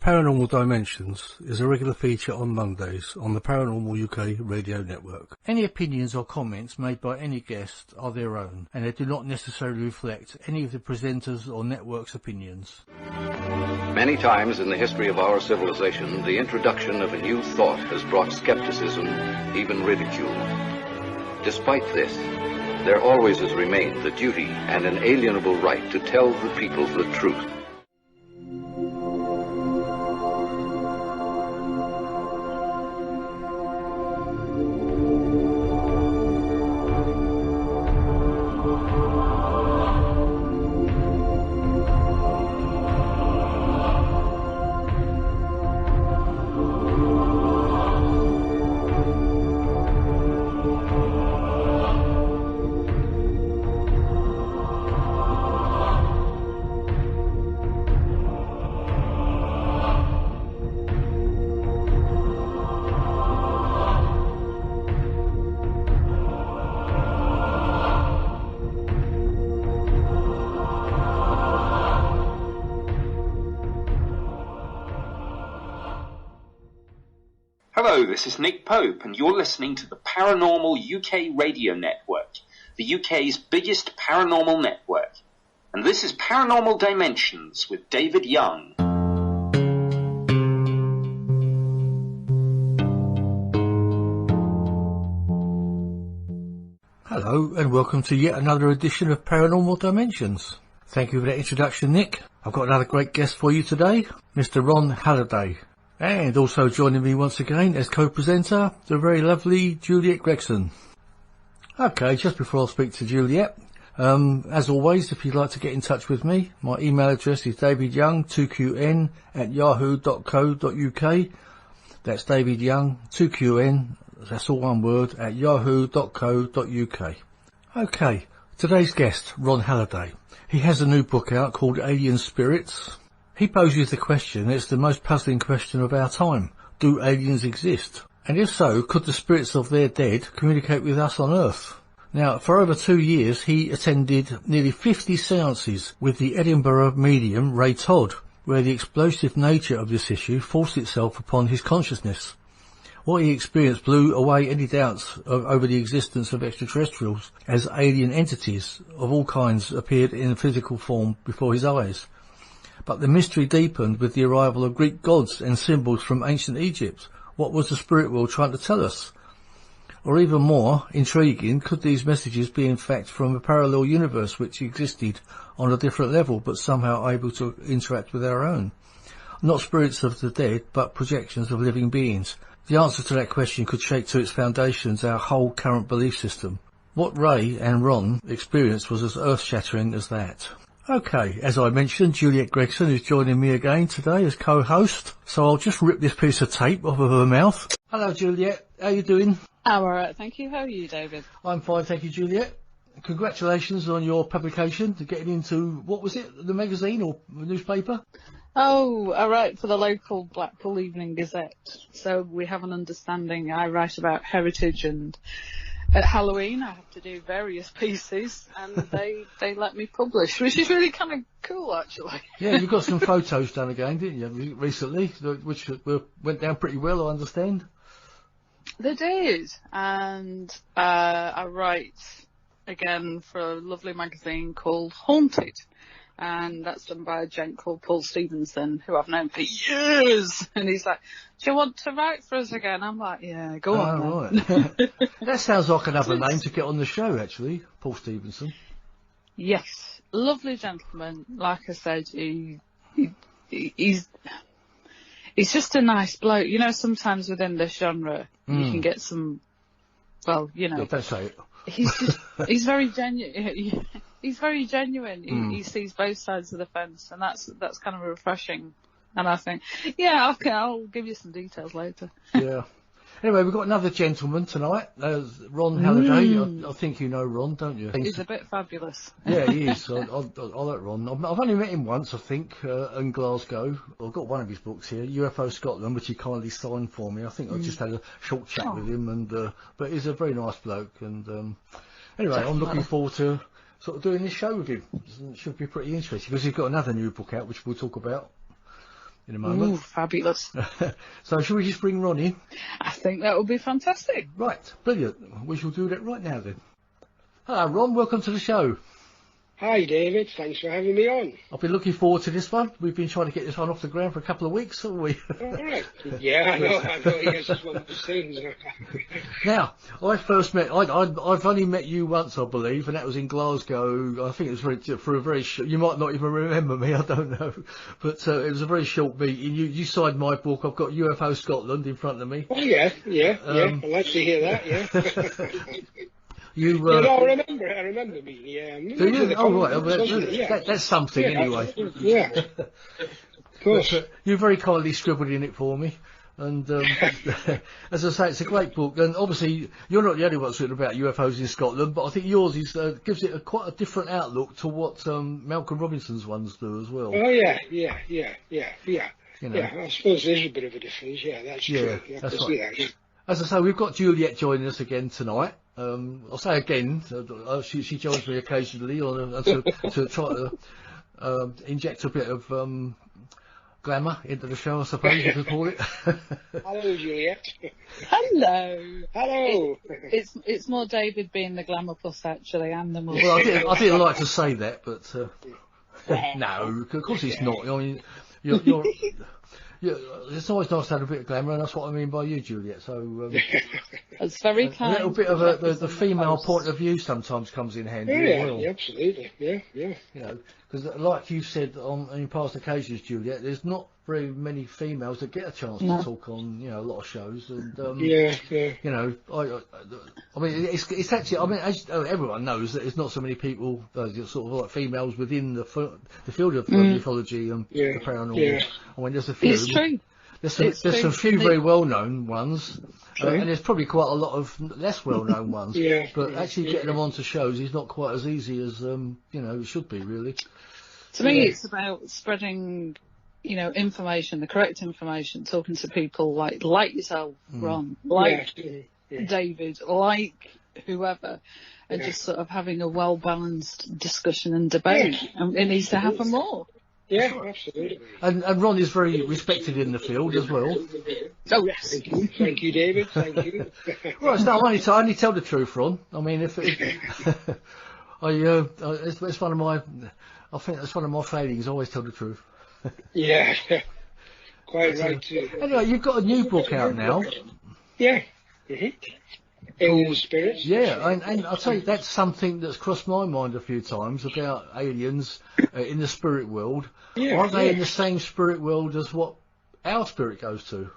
Paranormal Dimensions is a regular feature on Mondays on the Paranormal UK radio network. Any opinions or comments made by any guest are their own, and they do not necessarily reflect any of the presenters or network's opinions. Many times in the history of our civilization, the introduction of a new thought has brought skepticism, even ridicule. Despite this, there always has remained the duty and inalienable right to tell the people the truth. Hello, this is Nick Pope, and you're listening to the Paranormal UK Radio Network, the UK's biggest paranormal network. And this is Paranormal Dimensions with David Young. Hello, and welcome to yet another edition of Paranormal Dimensions. Thank you for that introduction, Nick. I've got another great guest for you today, Mr. Ron Halliday. And also joining me once again as co-presenter, the very lovely Juliette Gregson. Okay, just before I speak to Juliette, as always, if you'd like to get in touch with me, my email address is davidyoung2qn@yahoo.co.uk. That's davidyoung, 2qn, that's all one word, at yahoo.co.uk. Okay, today's guest, Ron Halliday. He has a new book out called Alien Spirits. He poses the question, it's the most puzzling question of our time. Do aliens exist? And if so, could the spirits of their dead communicate with us on Earth? Now, for over 2 years, he attended nearly 50 seances with the Edinburgh medium Ray Todd, where the explosive nature of this issue forced itself upon his consciousness. What he experienced blew away any doubts over the existence of extraterrestrials, as alien entities of all kinds appeared in physical form before his eyes. But the mystery deepened with the arrival of Greek gods and symbols from ancient Egypt. What was the spirit world trying to tell us? Or even more intriguing, could these messages be in fact from a parallel universe which existed on a different level but somehow able to interact with our own? Not spirits of the dead, but projections of living beings. The answer to that question could shake to its foundations our whole current belief system. What Ray and Ron experienced was as earth-shattering as that. Okay, as I mentioned, Juliette Gregson is joining me again today as co-host, so I'll just rip this piece of tape off of her mouth. Hello, Juliette. How are you doing? I'm alright, thank you. How are you, David? I'm fine, thank you, Juliette. Congratulations on your publication, to getting into, what was it, the magazine or the newspaper? Oh, I write for the local Blackpool Evening Gazette, so we have an understanding. I write about heritage, and at Halloween I have to do various pieces, and they let me publish, which is really kind of cool, actually. Yeah, you got some photos done again, didn't you, recently, which went down pretty well, I understand. They did, and I write again for a lovely magazine called Haunted, and that's done by a gent called Paul Stevenson, who I've known for years. And he's like, do you want to write for us again? I'm like, yeah, go on. Right. That sounds like another name to get on the show, actually, Paul Stevenson. Yes, lovely gentleman. Like I said, he's just a nice bloke. You know, sometimes within this genre, you can get some, well, you know. Don't say it. He's very genuine. He's very genuine. He sees both sides of the fence, and that's kind of refreshing. And I think, yeah, I'll give you some details later. Yeah. Anyway, we've got another gentleman tonight, Ron Halliday. I think you know Ron, don't you? He's a bit fabulous. Yeah, he is. I like Ron. I've only met him once, I think, in Glasgow. I've got one of his books here, UFO Scotland, which he kindly signed for me. I think I just had a short chat with him, and but he's a very nice bloke. And anyway, definitely. I'm looking forward to sort of doing this show with him. It should be pretty interesting, because he's got another new book out, which we'll talk about. in a moment. Ooh, fabulous. So shall we just bring Ron in? I think that would be fantastic. Right, brilliant. We shall do that right now then. Hello Ron, welcome to the show. Hi David, thanks for having me on. I've been looking forward to this one. We've been trying to get this one off the ground for a couple of weeks, haven't we? All right. Yeah, I know. Yes, it's one of those things. Now, I've only met you once, I believe, and that was in Glasgow. I think it was for a very short, you might not even remember me, I don't know. But it was a very short meeting. You signed my book. I've got UFO Scotland in front of me. Oh, yeah. I'd like to hear that, yeah. I remember me. Yeah. Do you? Oh, right. That's something, anyway. Yeah. Of course. But, you very kindly scribbled in it for me. And as I say, it's a great book. And obviously, you're not the only one written about UFOs in Scotland, but I think yours gives it quite a different outlook to what Malcolm Robinson's ones do as well. Oh, yeah. You know. Yeah, I suppose there's a bit of a difference. Yeah, that's true. Yeah, that's right. As I say, we've got Juliette joining us again tonight. I'll say again, she joins me occasionally to try to inject a bit of glamour into the show, I suppose you could call it. Hello, Juliette. Hello. It's more David being the glamour plus actually, and the more. Well, I didn't like to say that, but no, of course it's not. I mean, you're it's always nice to have a bit of glamour, and that's what I mean by you, Juliette. So it's very kind. A little bit of the female point of view sometimes comes in handy. Yeah, as well. Yeah, absolutely. Yeah. You know, because like you said in past occasions, Juliette, there's not very many females that get a chance to talk on, a lot of shows, and you know, I mean, it's actually, I mean, as everyone knows that there's not so many people, sort of like females within the field of ufology and the paranormal. Yeah. I mean, there's a few. It's true. There's some few very well-known ones, and there's probably quite a lot of less well-known ones. But actually getting them onto shows is not quite as easy as it should be, really. To me, it's about spreading, information, the correct information, talking to people like yourself, Ron, like David, like whoever, and just sort of having a well-balanced discussion and debate. And it needs to happen more. Yeah, absolutely. And Ron is very respected in the field as well. Oh, yes. Thank you, David. Thank you. Well, it's not, I only tell the truth, Ron. I mean, it's one of my, I think that's one of my failings. I always tell the truth. Yeah, quite right too. Anyway, you've got a new book out now. Yeah. Alien Spirits. Yeah, and I'll tell you, that's something that's crossed my mind a few times about aliens in the spirit world. Are they in the same spirit world as what our spirit goes to?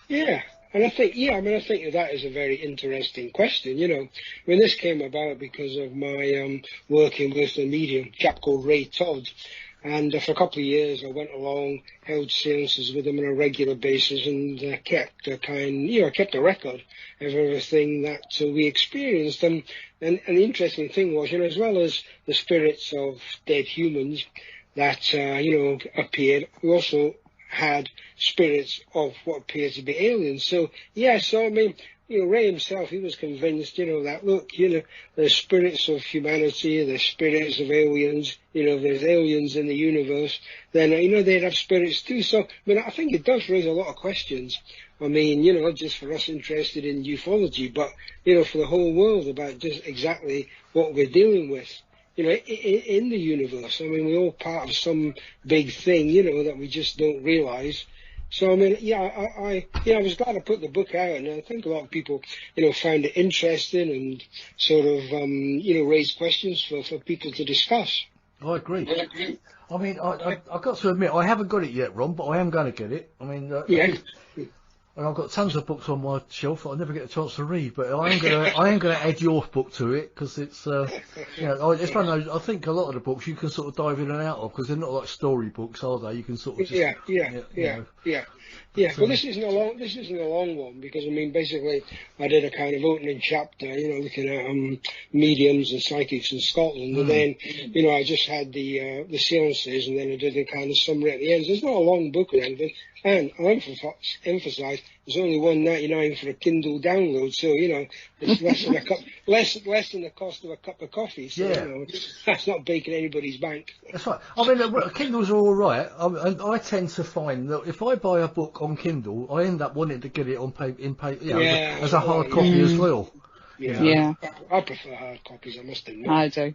Yeah. And I think, that is a very interesting question. When this came about because of my working with a medium, a chap called Ray Todd. And for a couple of years, I went along, held seances with him on a regular basis, and kept a record of everything that we experienced. And the interesting thing was, as well as the spirits of dead humans that, appeared, we also had spirits of what appeared to be aliens. So I mean, Ray himself, he was convinced, that, look, there's spirits of humanity, there's spirits of aliens, if there's aliens in the universe, then, they'd have spirits too. So, I mean, I think it does raise a lot of questions. I mean, just for us interested in ufology, but, for the whole world about just exactly what we're dealing with, in the universe. I mean, we're all part of some big thing, that we just don't realise. So, I mean, I was glad I put the book out, and I think a lot of people, found it interesting and sort of, raised questions for people to discuss. I agree. I mean, I've got to admit, I haven't got it yet, Ron, but I am going to get it. I mean, and I've got tons of books on my shelf that I never get a chance to read, but I am going to add your book to it, because it's, it's one of those, I think a lot of the books you can sort of dive in and out of, because they're not like story books, are they? You can sort of just, Yeah. Well, this isn't a long one, because I mean, basically, I did a kind of opening chapter, looking at mediums and psychics in Scotland, and then, I just had the seances, and then I did a kind of summary at the end. So it's not a long book or anything, and I emphasise There's only $1.99 for a Kindle download, so it's less than the cost of a cup of coffee. So that's not breaking anybody's bank. That's right. I mean, Kindles are all right. I tend to find that if I buy a book on Kindle, I end up wanting to get it on as a hard copy as well. Yeah. I prefer hard copies, I must admit. I do.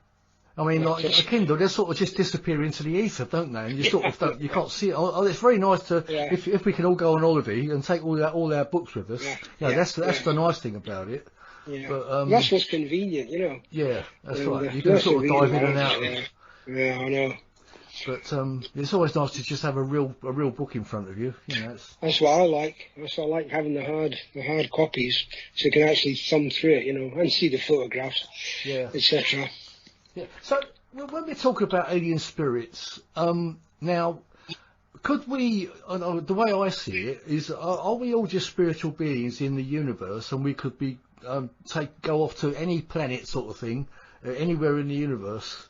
I mean, like a Kindle, they sort of just disappear into the ether, don't they? And you sort of you can't see it. It's very nice to if we can all go on holiday and take all our books with us. That's the nice thing about it. Yeah. But, that's what's convenient, Yeah, that's right. You can sort of dive in and out. Yeah, I know. But it's always nice to just have a real book in front of you. That's what I like. That's what I like, having the hard copies, so you can actually thumb through it, and see the photographs, etc. Yeah. So when we talk about alien spirits, now, could we? The way I see it is, are we all just spiritual beings in the universe, and we could be go off to any planet, sort of thing, anywhere in the universe,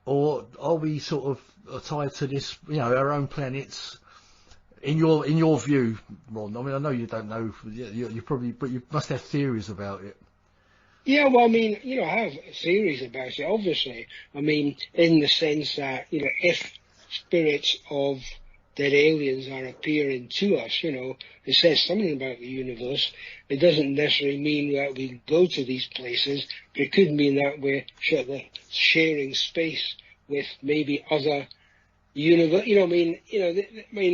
or are we sort of tied to this, our own planets? In your view, Ron. I mean, I know you don't know. You probably, but you must have theories about it. Yeah, well, I mean, I have theories about it, obviously. I mean, in the sense that, if spirits of dead aliens are appearing to us, it says something about the universe. It doesn't necessarily mean that we go to these places, but it could mean that we're sharing space with maybe other universe. I mean,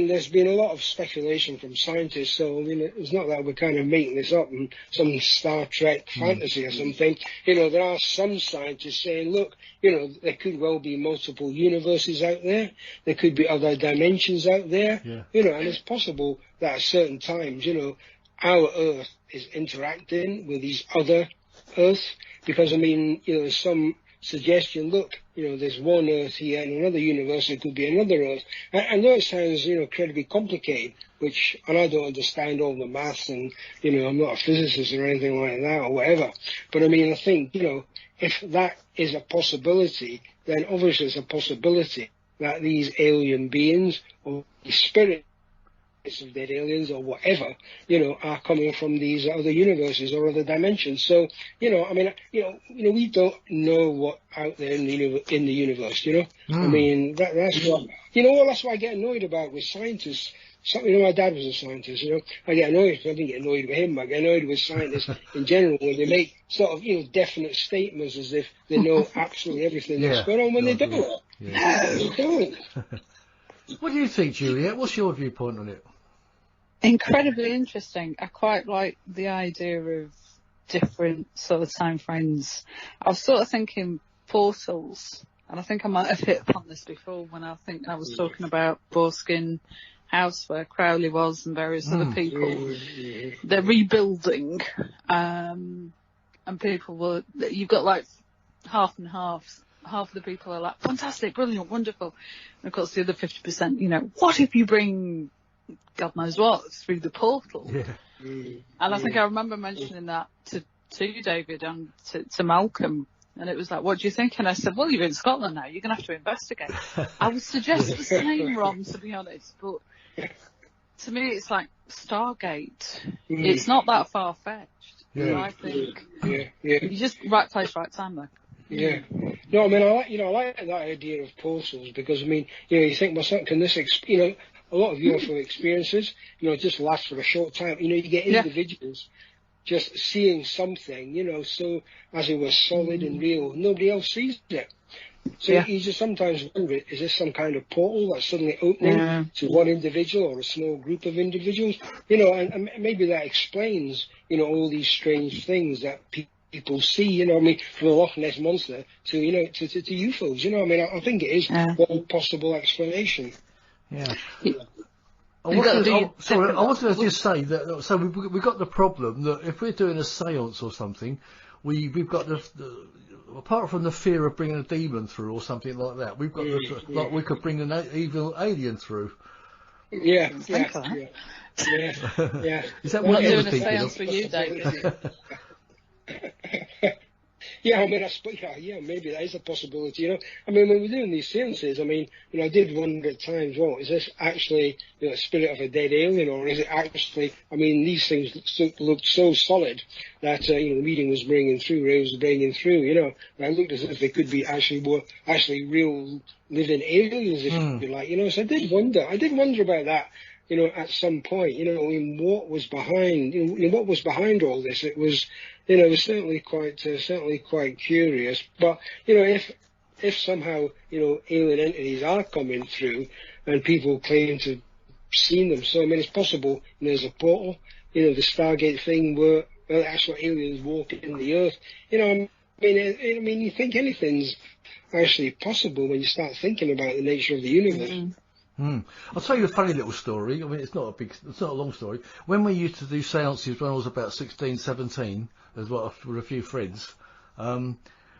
there's been a lot of speculation from scientists, so it's not that we're kind of making this up in some Star Trek fantasy or something. There are some scientists saying, look, there could well be multiple universes out there. There could be other dimensions out there. And it's possible that at certain times, our Earth is interacting with these other Earths, because I mean, there's some suggestion, look, there's one Earth here, and another universe, it could be another Earth. I know it sounds, incredibly complicated, and I don't understand all the maths, and, I'm not a physicist or anything like that, or whatever. But I mean, I think, if that is a possibility, then obviously it's a possibility that these alien beings, or spirits of dead aliens or whatever, are coming from these other universes or other dimensions. So, I mean, we don't know what out there in the universe, I mean, that's what, that's what I get annoyed about with scientists. My dad was a scientist, I get annoyed. I didn't get annoyed with him, I get annoyed with scientists in general when they make sort of, definite statements as if they know absolutely everything that's going on when they don't. They don't. What do you think, Juliette? What's your viewpoint on it? Incredibly interesting. I quite like the idea of different sort of time frames. I was sort of thinking portals, and I think I might have hit upon this before when I was talking about Boreskin House where Crowley was and various other people. They're rebuilding, and people you've got like half and half. Half of the people are like, fantastic, brilliant, wonderful. And of course the other 50%, what if you bring God knows what through the portal? And I think I remember mentioning that to you, David, and to Malcolm, and it was like, what do you think? And I said, well, you're in Scotland now, you're going to have to investigate. I would suggest the same, Ron, to be honest, but to me it's like Stargate. It's not that far-fetched. I think you just right place, right time though. Yeah. No, I mean, I like that idea of portals, because I mean, you think, well, can this, a lot of UFO experiences, just last for a short time. You get individuals just seeing something, so as it was solid and real, nobody else sees it. So you just sometimes wonder, is this some kind of portal that's suddenly opening to one individual or a small group of individuals? And maybe that explains, all these strange things that people see, I mean, from the Loch Ness Monster to, to UFOs, I mean, I think it is one possible explanation. Yeah. I wanted to just say that, so we've got the problem that if we're doing a seance or something, we've got the apart from the fear of bringing a demon through or something like that, we've got like we could bring an evil alien through. Yeah. Is that what I'm you were doing a thinking seance of? for you, David. Yeah, I mean, maybe that is a possibility, I mean, when we're doing these seances, I mean, I did wonder at times, well, is this actually, the spirit of a dead alien, or is it actually, I mean, these things looked so solid that, the meeting was bringing through, Ray was bringing through, and it looked as if they could be actually real living aliens, if you like, so I did wonder about that, at some point, in what was behind, what was behind all this. It was, it was certainly quite curious. But, if somehow, alien entities are coming through and people claim to have seen them, so, I mean, it's possible, there's a portal, the Stargate thing where actual aliens walk in the earth, I mean, you think anything's actually possible when you start thinking about the nature of the universe. I'll tell you a funny little story. I mean, it's not a long story. When we used to do seances when I was about 16, 17, as well with a few friends,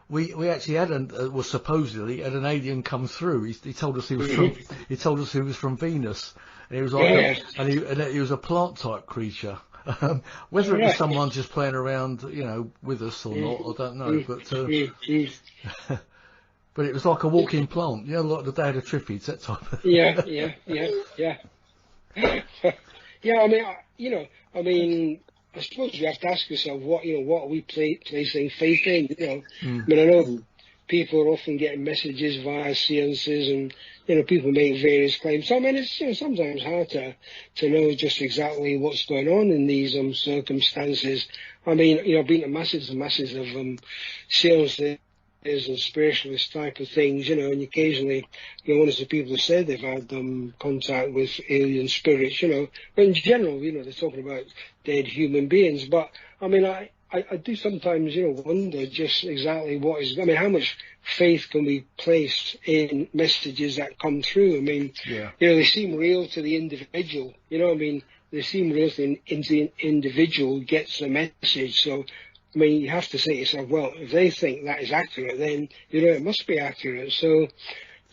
we actually supposedly had an alien come through. He told us he was from Venus, and he was like, and he was a plant type creature. Whether it was someone just playing around, with us or not, I don't know. But but it was like a walking plant, like the Day of the Triffids, that type of thing. Yeah. I mean, I suppose you have to ask yourself what are we placing faith in, I mean, I know people are often getting messages via seances and, people make various claims. So, I mean, it's, sometimes hard to know just exactly what's going on in these circumstances. I mean, I've been to masses and masses of seances and spiritualist type of things, and occasionally, one of the people have said they've had contact with alien spirits, but in general, they're talking about dead human beings. But I mean, I do sometimes, wonder just exactly how much faith can be placed in messages that come through. I mean, they seem real to the individual, I mean, they seem real to the individual who gets the message. So, I mean, you have to say to yourself, well, if they think that is accurate, then, it must be accurate. So,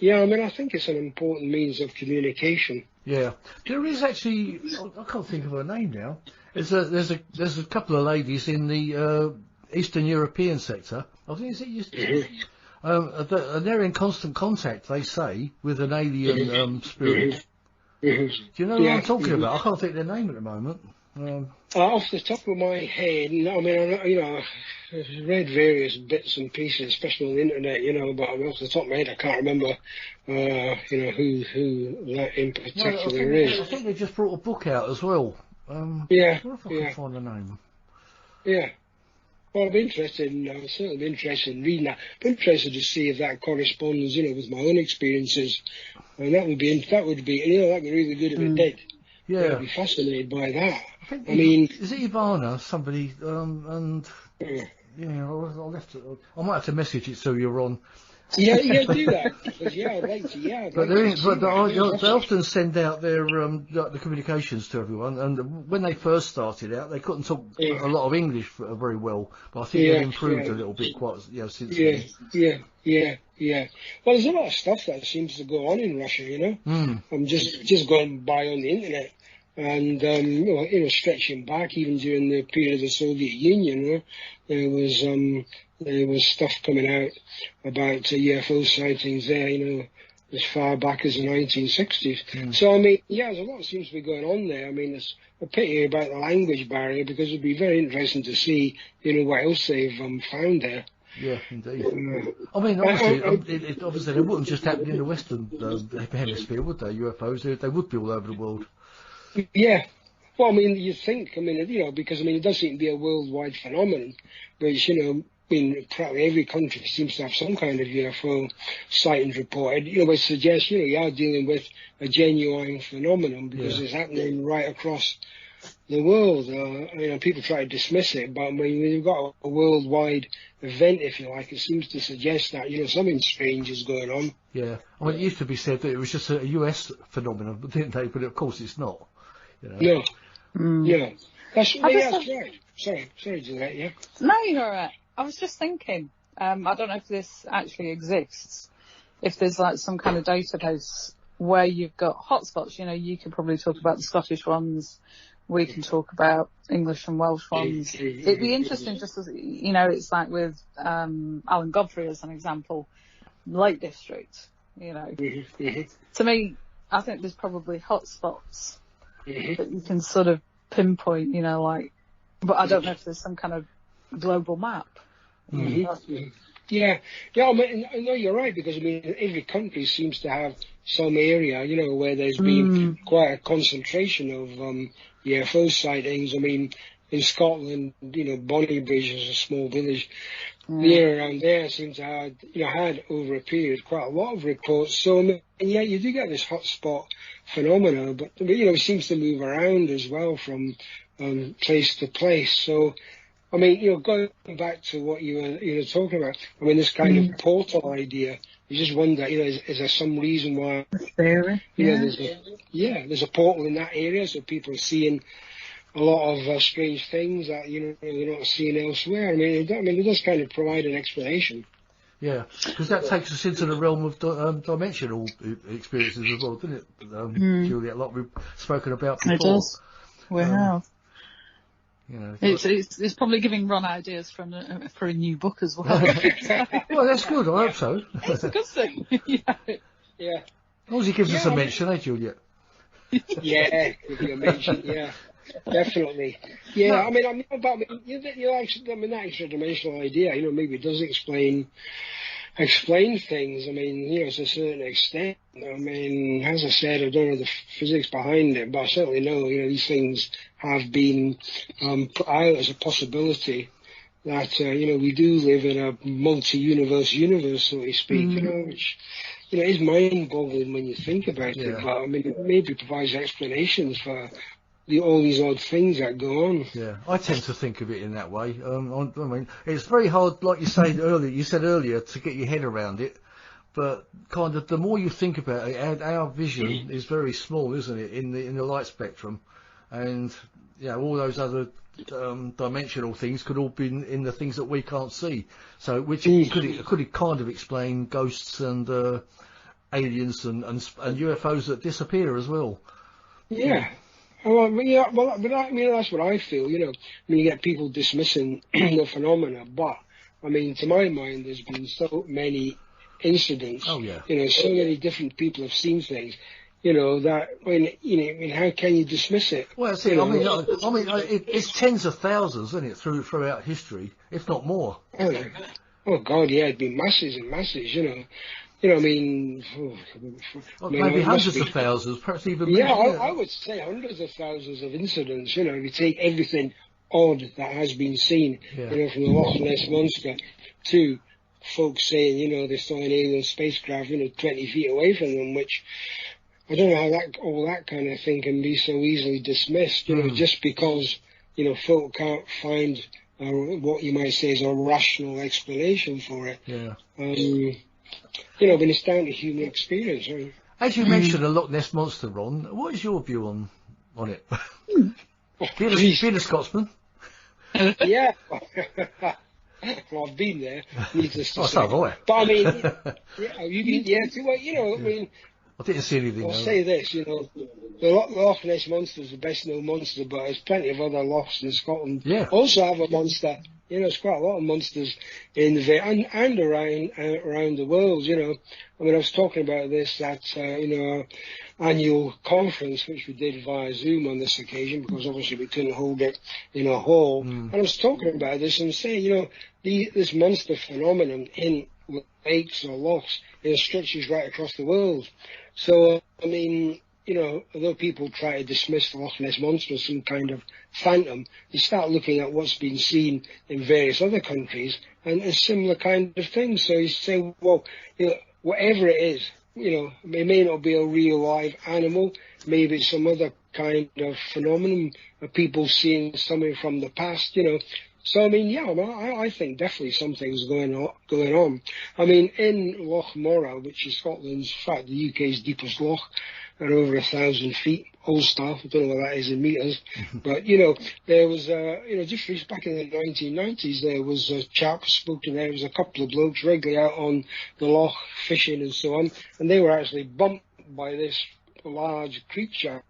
I mean, I think it's an important means of communication. Yeah. There is actually, I can't think of her name now. There's a couple of ladies in the Eastern European sector. I think they're in constant contact, they say, with an alien spirit. Do you know what I'm talking about? I can't think of their name at the moment. Off the top of my head, I mean, I've read various bits and pieces, especially on the internet, but off the top of my head, I can't remember, who that in particular is. I think they just brought a book out as well. I wonder if I can find the name. Yeah. Well, I'd certainly be interested in reading that. I'm interested to see if that corresponds, with my own experiences. And that would be that'd be really good if it did. Yeah. I'd be fascinated by that. I mean, is it Ivana? Somebody, I might have to message it so you're on. Yeah, do that. Because, I'd like to. They often send out their the communications to everyone, and when they first started out, they couldn't talk a lot of English very well, but I think they've improved a little bit since then. Yeah. Well, there's a lot of stuff that seems to go on in Russia, I'm just going by on the internet. And, stretching back even during the period of the Soviet Union, there was stuff coming out about UFO sightings there, as far back as the 1960s. So, I mean, there's a lot that seems to be going on there. I mean, it's a pity about the language barrier because it'd be very interesting to see, what else they've found there. Yeah, indeed. I mean, obviously, they wouldn't just happen in the Western hemisphere, would they? UFOs, they would be all over the world. Yeah. Well, I mean, you think, because, it does seem to be a worldwide phenomenon, which, practically every country seems to have some kind of UFO sightings reported, which suggests, you are dealing with a genuine phenomenon because it's happening right across the world. People try to dismiss it, but when you've got a worldwide event, if you like, it seems to suggest that, something strange is going on. Yeah. I mean, it used to be said that it was just a US phenomenon, didn't they? But of course it's not. No. Yeah. That's right. Sorry, Juliette, yeah? No, you're all right. I was just thinking, I don't know if this actually exists, if there's like some kind of database where you've got hotspots, you could probably talk about the Scottish ones we can talk about English and Welsh ones. It'd be interesting, just as, you know, it's like with Alan Godfrey as an example, Lake District, you know. To me, I think there's probably hotspots that you can sort of pinpoint, you know, like, but I don't know if there's some kind of global map. Yeah, I mean, no, you're right, because I mean, every country seems to have some area, you know, where there's been quite a concentration of UFO sightings. I mean, in Scotland, you know, Bonnybridge is a small village. The area around there seems to have, you know, had over a period quite a lot of reports. So, I mean, yeah, you do get this hotspot phenomena, but you know, it seems to move around as well from place to place. So, I mean, you know, going back to what you were talking about, I mean, this kind of portal idea, you just wonder, you know, is there some reason why, you know, there's a portal in that area, so people are seeing a lot of strange things that, you know, they're not seeing elsewhere. I mean, it does kind of provide an explanation. Yeah, because that takes us into the realm of dimensional experiences as well, doesn't it, Juliette? Like we've spoken about before. It does. We have. You know, it's probably giving Ron ideas for a new book as well. Well, that's good. I hope so. It's a good thing. Yeah. As long as he gives us a mention, Juliette? Yeah, give you a mention. Yeah, definitely. Yeah, I mean, that extra dimensional idea, you know, maybe it does explain things. I mean, you know, to a certain extent. I mean, as I said, I don't know the physics behind it, but I certainly know, you know, these things have been put out as a possibility that, you know, we do live in a multi-universe universe, so to speak, you know, which, you know, is mind-boggling when you think about it, but I mean, it maybe provides explanations for all these odd things that go on. Yeah, I tend to think of it in that way. I mean, it's very hard, like you said earlier, to get your head around it. But kind of the more you think about it, our vision is very small, isn't it, in the light spectrum, and you know, all those other dimensional things could all be in the things that we can't see. So, which could kind of explain ghosts and aliens and UFOs that disappear as well. Yeah. Well, yeah, well, but I mean, that's what I feel, you know. I mean, you get people dismissing the phenomena, but, I mean, to my mind, there's been so many incidents. Oh, yeah. You know, so many different people have seen things, you know, that, when, you know, I mean, how can you dismiss it? Well, see, I mean, it's tens of thousands, isn't it, throughout history, if not more. Oh, God, yeah, it'd be masses and masses, you know. You know, I mean... maybe hundreds of thousands, perhaps even... Yeah, I would say hundreds of thousands of incidents, you know, if you take everything odd that has been seen, you know, from the Loch Ness Monster to folks saying, you know, they saw an alien spacecraft, you know, 20 feet away from them, which I don't know how all that kind of thing can be so easily dismissed, you know, just because, you know, folk can't find what you might say is a rational explanation for it. Yeah. You know, but it's down to human experience. Right? As you mentioned, the Loch Ness Monster, Ron, what is your view on it? Being a Scotsman. Yeah. Well, I've been there. Needless to say. So have I. But I mean, yeah, you've been, you know, I mean, I didn't see anything. I'll say this, you know, the Loch Ness Monster is the best known monster, but there's plenty of other lochs in Scotland. Yeah. Also have a monster. You know, there's quite a lot of monsters in the and around the world. You know, I mean, I was talking about this at you know, our annual conference, which we did via Zoom on this occasion, because obviously we couldn't hold it in a hall. And I was talking about this and saying, you know, this monster phenomenon in lakes or lochs, it stretches right across the world. So I mean, you know, although people try to dismiss the Loch Ness Monster as some kind of phantom, you start looking at what's been seen in various other countries and a similar kind of thing. So you say, well, you know, whatever it is, you know, it may not be a real live animal, maybe it's some other kind of phenomenon of people seeing something from the past, you know. So, I mean, yeah, I think definitely something's going on. I mean, in Loch Morar, which is Scotland's, in fact, the UK's deepest loch, at over 1,000 feet, Ulster, I don't know what that is in metres, but, you know, there was, you know, just back in the 1990s, there was a chap spoke to there was a couple of blokes regularly out on the loch fishing and so on, and they were actually bumped by this large creature.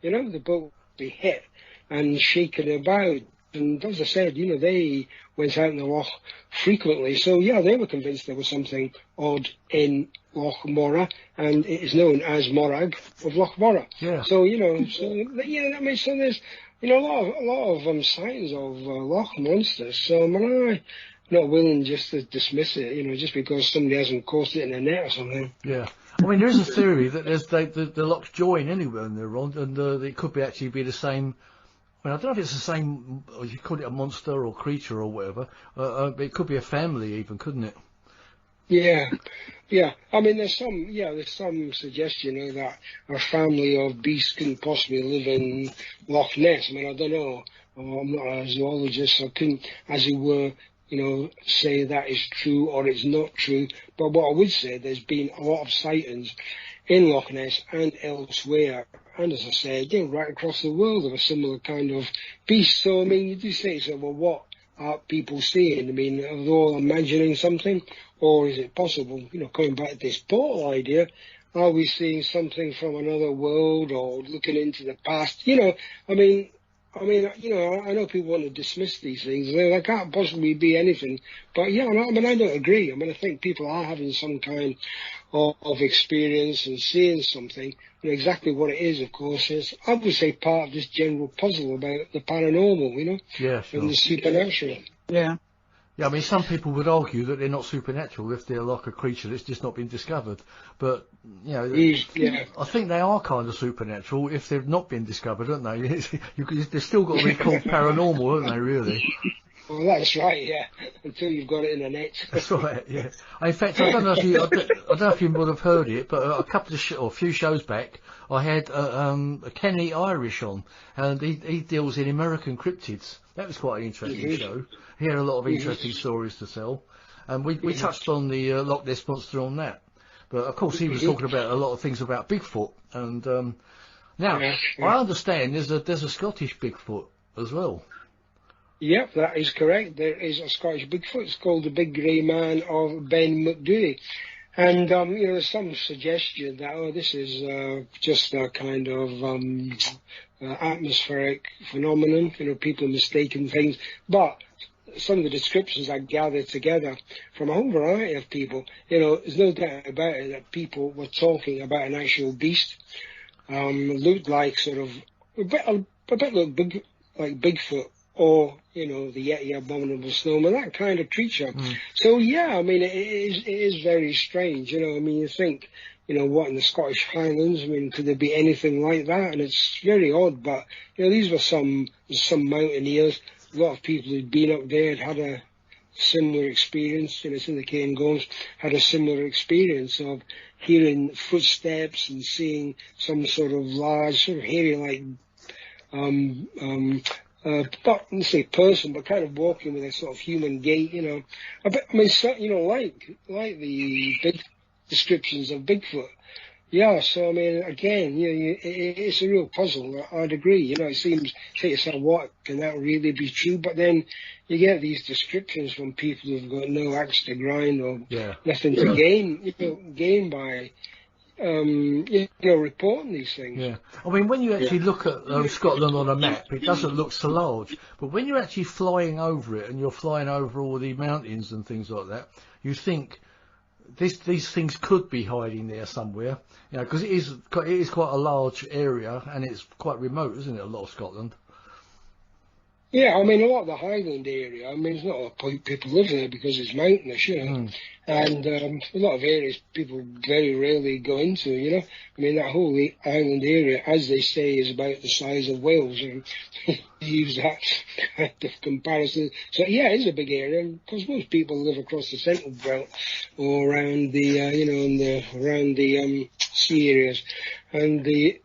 You know, the boat be hit and shaken about. And as I said, they went out in the loch frequently. So, yeah, they were convinced there was something odd in Loch Morra, and it is known as Morag of Loch Morra. Yeah. So, so there's, a lot of sightings of loch monsters. So, I'm not willing just to dismiss it, just because somebody hasn't caught it in a net or something. Yeah. I mean, there is a theory that the lochs join anywhere in the Ron, and it could actually be the same. I mean, I don't know if it's the same, or you call it a monster or creature or whatever. It could be a family even, couldn't it? Yeah. I mean, there's some suggestion that a family of beasts couldn't possibly live in Loch Ness. I mean, I don't know. I'm not a zoologist, so I couldn't, as it were, say that is true or it's not true. But what I would say, there's been a lot of sightings in Loch Ness and elsewhere, and as I said, right across the world of a similar kind of beast. So, I mean, you do say, well, what are people seeing? I mean, are they all imagining something, or is it possible, coming back to this portal idea, are we seeing something from another world or looking into the past? I know people want to dismiss these things. They can't possibly be anything. But, I don't agree. I think people are having some kind of experience and seeing something. Exactly what it is, of course, is, I would say, part of this general puzzle about the paranormal, Yeah, sure. And the supernatural. Yeah. Yeah, I mean, some people would argue that they're not supernatural if they're like a creature that's just not been discovered. But, I think they are kind of supernatural if they've not been discovered, aren't they? They've still got to be called paranormal, haven't they, really? Well, that's right, yeah. Until you've got it in a net. That's right, yeah. In fact, I don't know if you would have heard it, but a few shows back, I had Kenny Irish on, and he deals in American cryptids. That was quite an interesting show. He had a lot of interesting stories to tell, and we touched on the Loch Ness Monster on that. But of course, he was talking about a lot of things about Bigfoot, and now I understand there's a Scottish Bigfoot as well. Yep, that is correct. There is a Scottish Bigfoot. It's called the Big Grey Man of Ben McDooey. And, there's some suggestion that, this is just a kind of atmospheric phenomenon, people mistaking things. But some of the descriptions I gathered together from a whole variety of people, there's no doubt about it that people were talking about an actual beast. Looked like sort of, a bit like Bigfoot. Or, the Yeti abominable snowman, that kind of creature. So, it is very strange, you think, what in the Scottish Highlands, could there be anything like that? And it's very odd, but, these were some mountaineers, a lot of people who'd been up there had a similar experience, it's in the Cairngorms, had a similar experience of hearing footsteps and seeing some sort of large, sort of hairy, like, not let's say person, but kind of walking with a sort of human gait, a bit, like the big descriptions of Bigfoot. Yeah, so again, it's a real puzzle. I'd agree. It seems, say yourself, what can that really be true? But then you get these descriptions from people who've got no axe to grind or nothing to gain by. Reporting these things. Yeah, I mean, when you actually look at Scotland on a map, it doesn't look so large. But when you're actually flying over it, and you're flying over all the mountains and things like that, you think these things could be hiding there somewhere. Because it is quite a large area, and it's quite remote, isn't it? A lot of Scotland. Yeah, a lot of the Highland area, there's not a lot of people live there because it's mountainous, and a lot of areas people very rarely go into, that whole island area, as they say, is about the size of Wales, and use that kind of comparison. So, yeah, it is a big area, because most people live across the central belt or around the, around the sea areas. And the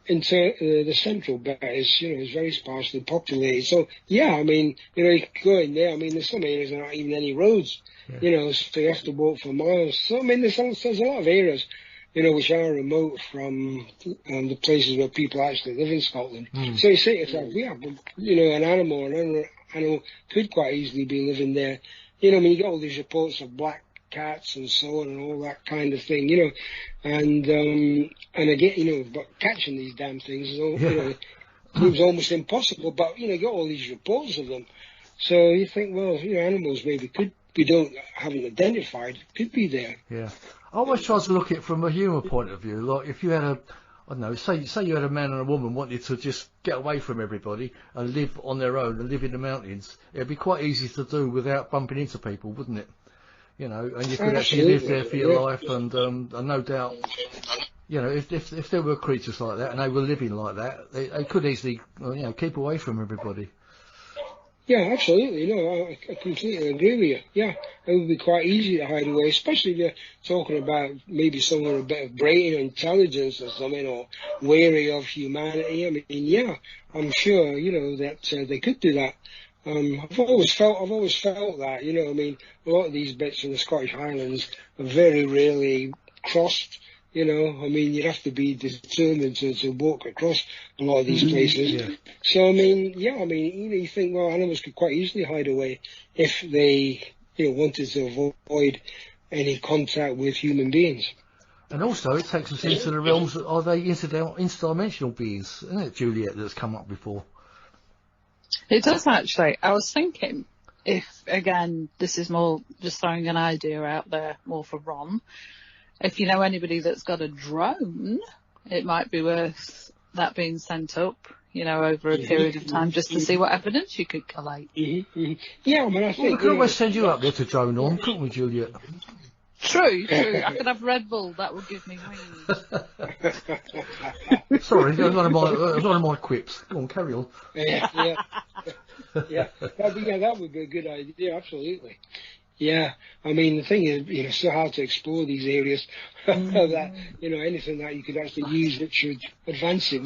central belt is, is very sparsely populated. So, yeah, you can go in there. There's some areas that aren't even any roads, so you have to walk for miles. So, there's a lot of areas, which are remote from the places where people actually live in Scotland. So you say to yourself, an animal could quite easily be living there. You get all these reports of black cats and so on and all that kind of thing, and again, but catching these damn things is all, It was almost impossible, but, you got all these reports of them. So you think, well, animals maybe haven't identified, could be there. Yeah. I always try to look at it from a human point of view. Like, if you had I don't know, say you had a man and a woman wanted to just get away from everybody and live on their own and live in the mountains, it'd be quite easy to do without bumping into people, wouldn't it? And you could actually live there for your life, and no doubt, if there were creatures like that and they were living like that, they could easily, keep away from everybody. Yeah, absolutely. No, I completely agree with you. Yeah, it would be quite easy to hide away, especially if you're talking about maybe someone with a bit of brain or intelligence or something, or wary of humanity. I mean, yeah, I'm sure, that they could do that. I've always felt that, I mean, a lot of these bits in the Scottish Highlands are very rarely crossed. I mean, you'd have to be determined to walk across a lot of these places. Yeah. So, I mean, you think, well, animals could quite easily hide away if they, wanted to avoid any contact with human beings. And also, it takes us into the realms, are they interdimensional beings, isn't it, Juliette, that's come up before? It does, actually. I was thinking, if, again, this is more just throwing an idea out there, more for Ron, if you know anybody that's got a drone, it might be worth that being sent up, over a period of time, just to see what evidence you could collate. Mm-hmm. Yeah, I mean, I think... we could always send you up there to drone on, couldn't we, Juliette? True. I could have Red Bull, that would give me wings. Sorry, that was one of my quips. Go on, carry on. Yeah. That would be a good idea, absolutely. Yeah, I mean, the thing is, it's so hard to explore these areas that, anything that you could actually use which would advance it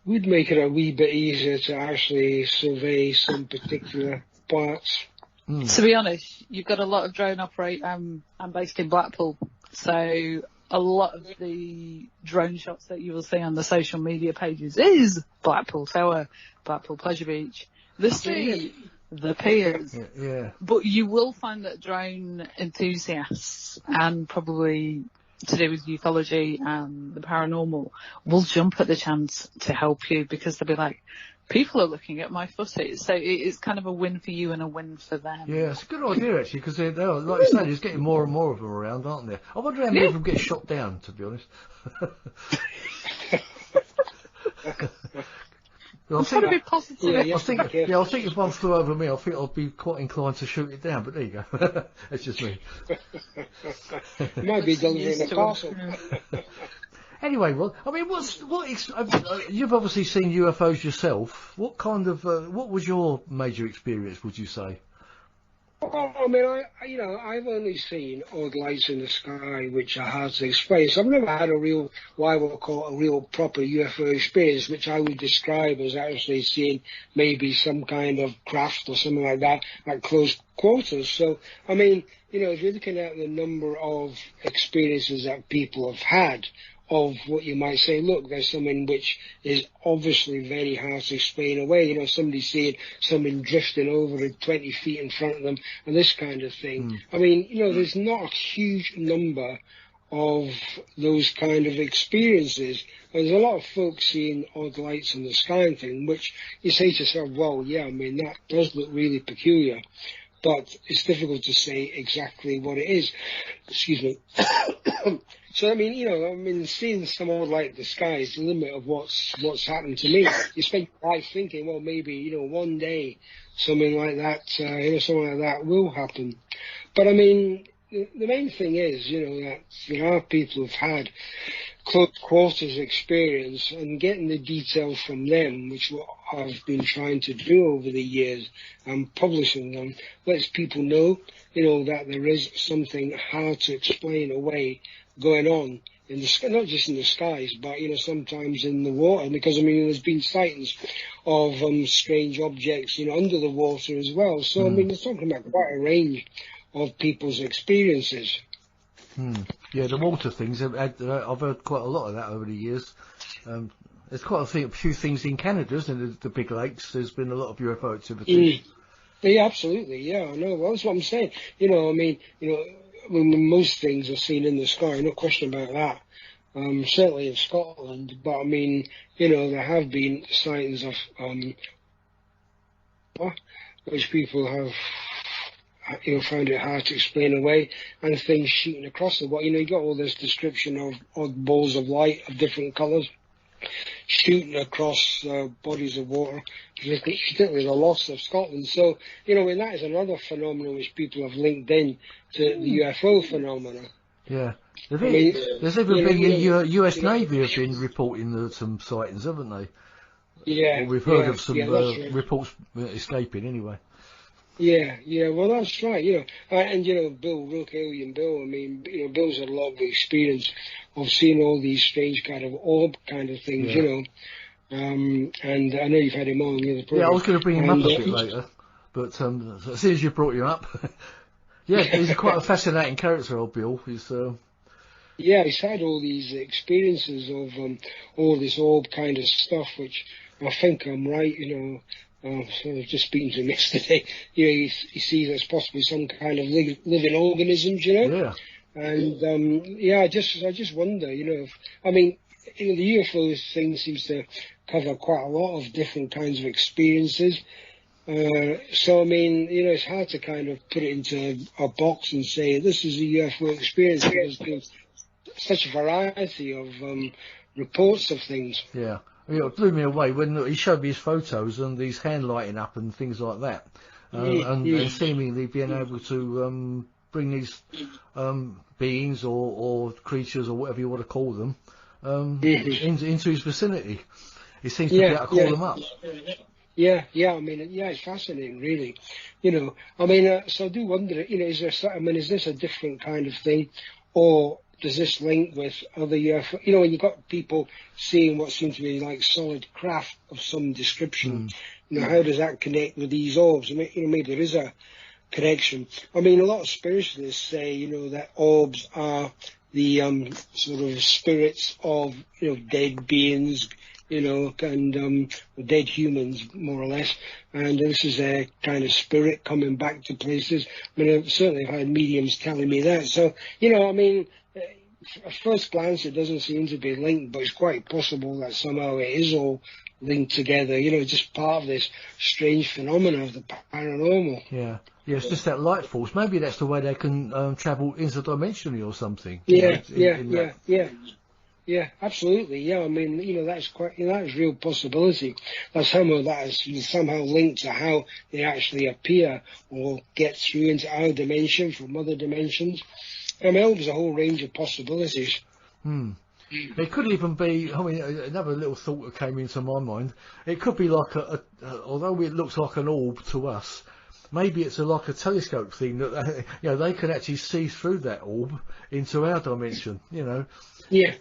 would make it a wee bit easier to actually survey some particular parts. To be honest, you've got a lot of drone operate. I'm based in Blackpool, so a lot of the drone shots that you will see on the social media pages is Blackpool Tower, Blackpool Pleasure Beach, the sea, the piers. Yeah. But you will find that drone enthusiasts, and probably to do with ufology and the paranormal, will jump at the chance to help you, because they'll be like, people are looking at my footage, so it's kind of a win for you and a win for them. Yeah, it's a good idea, actually, because they're, like you say, there's getting more and more of them around, aren't there? I wonder how many of them get shot down, to be honest. I'm trying to be positive. I think if one flew over me, I think I'd be quite inclined to shoot it down, but there you go. That's just me. It might be done in a castle. Anyway, well, I mean, you've obviously seen UFOs yourself. What kind of, what was your major experience, would you say? Well, I mean, I've only seen odd lights in the sky which are hard to explain. So I've never had what I would call a real proper UFO experience, which I would describe as actually seeing maybe some kind of craft or something like that at close quarters. So, I mean, if you're looking at the number of experiences that people have had, of what you might say, look, there's something which is obviously very hard to explain away. Somebody seeing something drifting over 20 feet in front of them and this kind of thing. I mean, there's not a huge number of those kind of experiences. There's a lot of folks seeing odd lights in the sky and thing, which you say to yourself, well, yeah, I mean, that does look really peculiar. But it's difficult to say exactly what it is. Excuse me. So, I mean, seeing some odd light in the sky is the limit of what's happened to me. You spend your life thinking, well, maybe, one day something like that, will happen. But, I mean, the main thing is, that there are people who've had close quarters experience, and getting the detail from them, which what I've been trying to do over the years, and publishing them, lets people know, that there is something hard to explain away going on in the sky, not just in the skies, but sometimes in the water, because there's been sightings of strange objects under the water as well. So we're talking about quite a range of people's experiences. Yeah, the water things, I've heard quite a lot of that over the years. There's quite a few things in Canada, isn't there? The big lakes, there's been a lot of UFO activity. Yeah, absolutely, yeah, I know. Well, that's what I'm saying. When most things are seen in the sky, no question about that. certainly in Scotland, but I mean, you know, there have been sightings of which people have, you know, found it hard to explain away, and things shooting across the water. You know, you got all this description of odd balls of light of different colours shooting across bodies of water, particularly the loss of Scotland. So, you know, and that is another phenomenon which people have linked in to the UFO phenomena. Yeah. There's even been the US Navy have been reporting some sightings, haven't they? Yeah. Well, we've heard of some reports escaping anyway. Yeah, well, that's right, you know, and, you know, Bill, Alien Bill, I mean, you know, Bill's had a lot of experience of seeing all these strange kind of orb kind of things, you know, and I know you've had him on the other program. Yeah, I was going to bring him up a bit later, but as soon as you brought him up, yeah, he's quite a fascinating character, old Bill. Yeah, he's had all these experiences of all this orb kind of stuff, which I think I'm right, you know. So I was just speaking to him yesterday. You know, he sees as possibly some kind of living organisms, you know. Yeah. And yeah, I just wonder, you know, I mean, you know, the UFO thing seems to cover quite a lot of different kinds of experiences. So I mean, you know, it's hard to kind of put it into a box and say this is a UFO experience because there's such a variety of reports of things. Yeah. You know, it blew me away when he showed me his photos and his hand lighting up and things like that, and seemingly being able to bring these beings or creatures or whatever you want to call them into his vicinity. He seems to be able to call them up. Yeah, I mean, yeah, it's fascinating, really. You know, I mean, so I do wonder, you know, is this a different kind of thing, or does this link with other UFO? You know, when you've got people seeing what seems to be like solid craft of some description, you know, how does that connect with these orbs? I mean, you know, maybe there is a connection. I mean, a lot of spiritualists say, you know, that orbs are the sort of spirits of, you know, dead beings, you know, and dead humans, more or less. And this is a kind of spirit coming back to places. I mean, certainly I've had mediums telling me that. So, you know, I mean, at first glance, it doesn't seem to be linked, but it's quite possible that somehow it is all linked together, you know, just part of this strange phenomena of the paranormal. Yeah, it's just that light force. Maybe that's the way they can travel interdimensionally or something. Yeah, absolutely. Yeah, I mean, you know, that's quite, you know, that's a real possibility. That is somehow linked to how they actually appear or get through into our dimension from other dimensions. I mean, there's a whole range of possibilities. It could even be, I mean, another little thought that came into my mind, it could be like although it looks like an orb to us, maybe it's like a telescope thing that, you know, they can actually see through that orb into our dimension, you know. Yeah,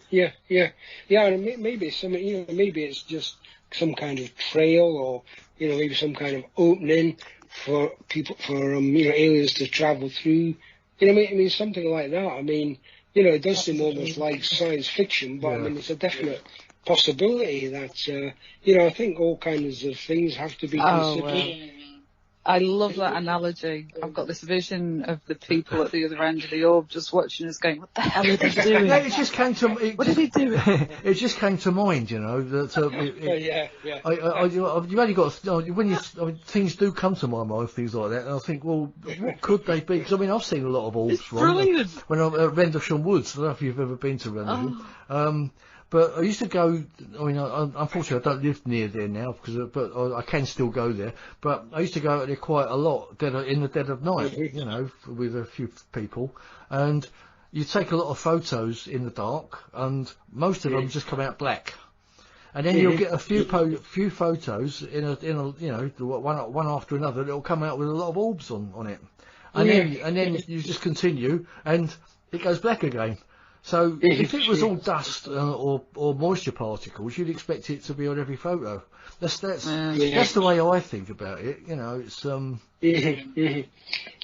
and maybe something, you know, maybe it's just some kind of trail or, you know, maybe some kind of opening for people, for, you know, aliens to travel through. You know, I mean, something like that. I mean, you know, it does seem almost like science fiction, but I mean, it's a definite possibility that, you know, I think all kinds of things have to be considered. I love that analogy. I've got this vision of the people at the other end of the orb just watching us going, what the hell are they doing? Yeah, it just came to... What are they doing? It just came to mind, you know. That, you've only got... things do come to my mind, things like that, and I think, well, what could they be? Because, I mean, I've seen a lot of orbs. It's brilliant. When I'm at Rendlesham Woods, I don't know if you've ever been to Rendlesham. But I used to go, I mean, unfortunately I don't live near there now, but I can still go there. But I used to go there quite a lot in the dead of night, you know, with a few people. And you take a lot of photos in the dark, and most of them just come out black. And then you'll get a few photos in a you know, one after another. It'll come out with a lot of orbs on it, and then you just continue, and it goes black again. So if it was all dust or moisture particles, you'd expect it to be on every photo. That's the way I think about it. You know, it's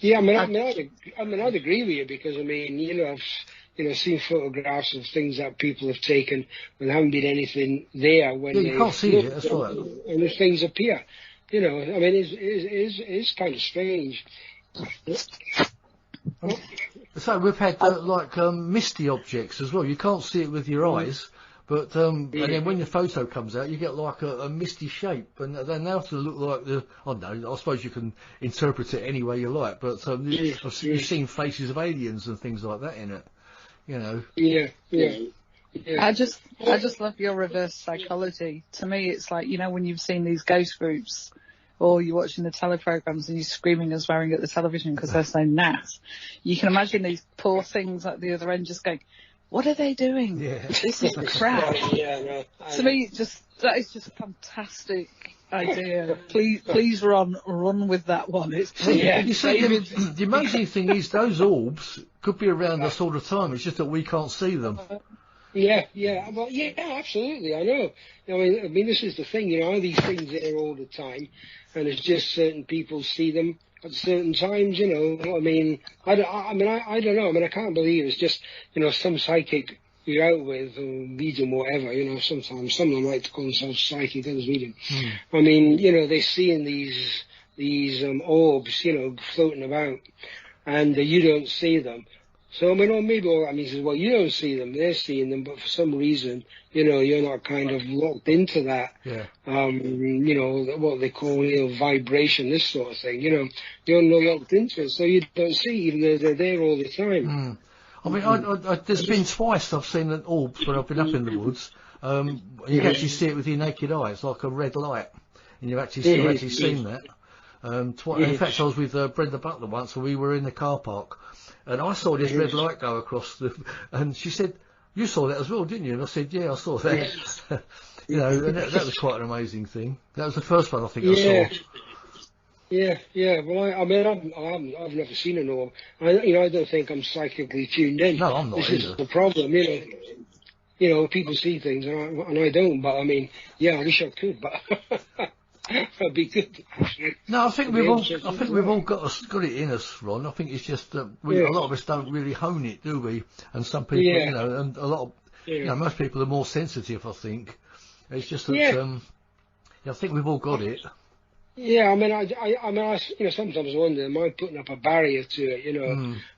Yeah, I mean, I'd agree with you because I mean, you know, I've seen photographs of things that people have taken when there haven't been anything there when you can't see it. That's right. And the things appear. You know, I mean, it's kind of strange. So we've had misty objects as well. You can't see it with your eyes, but and then when the photo comes out, you get like a misty shape, and they now to look like I suppose you can interpret it any way you like, but you've seen faces of aliens and things like that in it, you know. Yeah. I just love your reverse psychology. To me, it's like, you know, when you've seen these ghost groups, or you're watching the teleprograms and you're screaming and swearing at the television because they're so naff. You can imagine these poor things at the other end just going, what are they doing? Yeah. This is crap. To me, that is just a fantastic idea. Please run with that one. It's you see, the amazing thing is those orbs could be around us all the time. It's just that we can't see them. Yeah, well, yeah, absolutely. I know. I mean, this is the thing. You know, these things are there all the time, and it's just certain people see them at certain times. You know, I mean, I don't know. I mean, I can't believe it's just, you know, some psychic you're out with, or medium, whatever. You know, sometimes some of them like to call themselves psychic, others medium. I mean, you know, they're seeing these orbs, you know, floating about, and you don't see them. So, I mean, or maybe all that means is, well, you don't see them, they're seeing them, but for some reason, you know, you're not kind of locked into that, you know, what they call, you know, vibration, this sort of thing, you know, you're not locked into it, so you don't see, even though they're there all the time. I mean, there's been twice I've seen an orb when I've been up in the woods. You can actually see it with your naked eye. It's like a red light, and you've actually seen that. In fact, I was with Brenda Butler once, and we were in the car park, and I saw this red light go across and she said, "You saw that as well, didn't you?" And I said, "Yeah, I saw that." You know, and that was quite an amazing thing. That was the first one I think I saw. Yeah. Well, I mean, I've never seen an orb. I don't think I'm psychically tuned in. No, I'm not this either. This is the problem, you know. You know, people see things and I don't. But I mean, yeah, I wish I could, but that'd be good. Actually. No, I think we've all got it in us, Ron. I think it's just that a lot of us don't really hone it, do we? And some people, you know, and a lot of, you know, most people are more sensitive. I think it's just that. I think we've all got it. Yeah, I mean, I you know, sometimes I wonder, am I putting up a barrier to it, you know?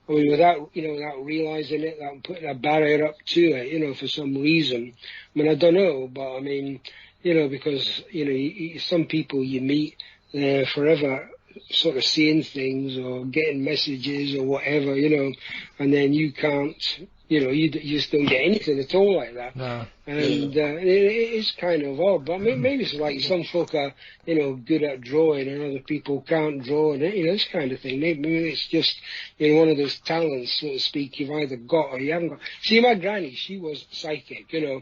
I mean, without realising it, that I'm putting a barrier up to it, you know, for some reason. I mean, I don't know, but I mean, you know, because, you know, some people you meet, they're forever sort of seeing things or getting messages or whatever, you know, and then you can't, you know, you just don't get anything at all like that. No. And it is kind of odd, but maybe it's like some folk are, you know, good at drawing and other people can't draw, and, you know, this kind of thing. Maybe it's just, you know, one of those talents, so to speak, you've either got or you haven't got. See, my granny, she was psychic, you know.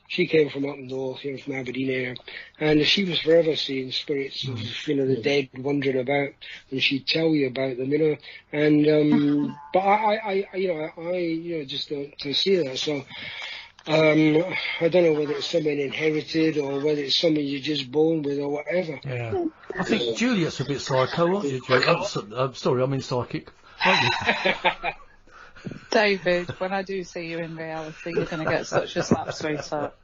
She came from up north, you know, from Aberdeen area, and she was forever seeing spirits of, you know, the dead wandering about, and she'd tell you about them, you know. And but I just don't see that. So I don't know whether it's something inherited or whether it's something you're just born with or whatever. Yeah, I think Juliette's a bit psycho, aren't you, Juliette? I'm sorry, I mean psychic. Aren't you? David, when I do see you in reality, you're going to get such a slap, sweetheart.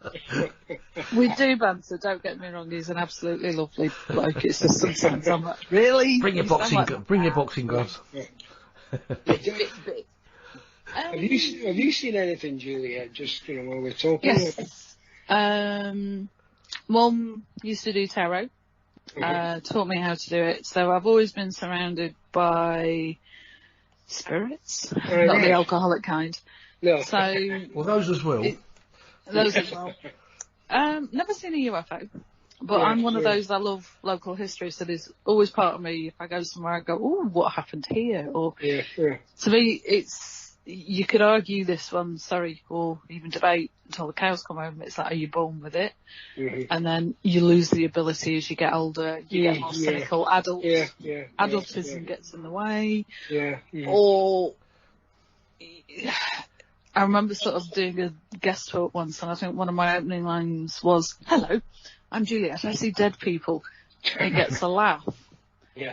We do banter, don't get me wrong, he's an absolutely lovely bloke. It's just sometimes I'm like, really? Bring your boxing gloves. Have you seen anything, Juliette, just, you know, while we're talking? Yes. Mum used to do tarot, taught me how to do it, so I've always been surrounded by spirits, not the alcoholic kind. No. So, well, those as well. Those as well. Never seen a UFO, but I'm one of those that love local history, so there's always part of me, if I go somewhere, I go, oh, what happened here? Or to me, you could argue this one, or even debate until the cows come home. It's like, are you born with it? And then you lose the ability as you get older. You get more cynical. Adultism gets in the way. Or I remember sort of doing a guest talk once, and I think one of my opening lines was, "Hello, I'm Juliette. I see dead people." It gets a laugh.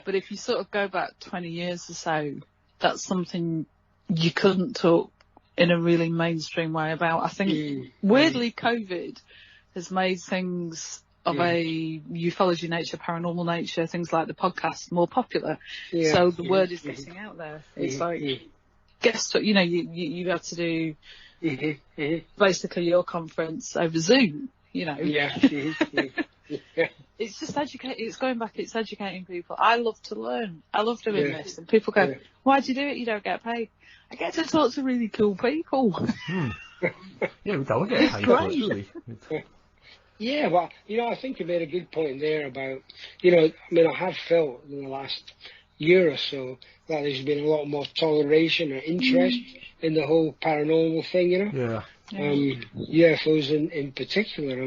But if you sort of go back 20 years or so, that's something you couldn't talk in a really mainstream way about. I think, weirdly, COVID has made things of a ufology nature, paranormal nature, things like the podcast more popular. So the word is getting out there. It's like, guest, you had to do Mm-hmm. basically your conference over Zoom, Yeah. Mm-hmm. Yeah. It's just it's educating people. I love to learn. I love doing this. And people go, why do you do it? You don't get paid. I get to talk to really cool people. Yeah, we don't get paid for it, do we? Yeah, well, I think you made a good point there about, I have felt in the last year or so that there's been a lot more toleration and interest in the whole paranormal thing, Yeah. UFOs in particular. I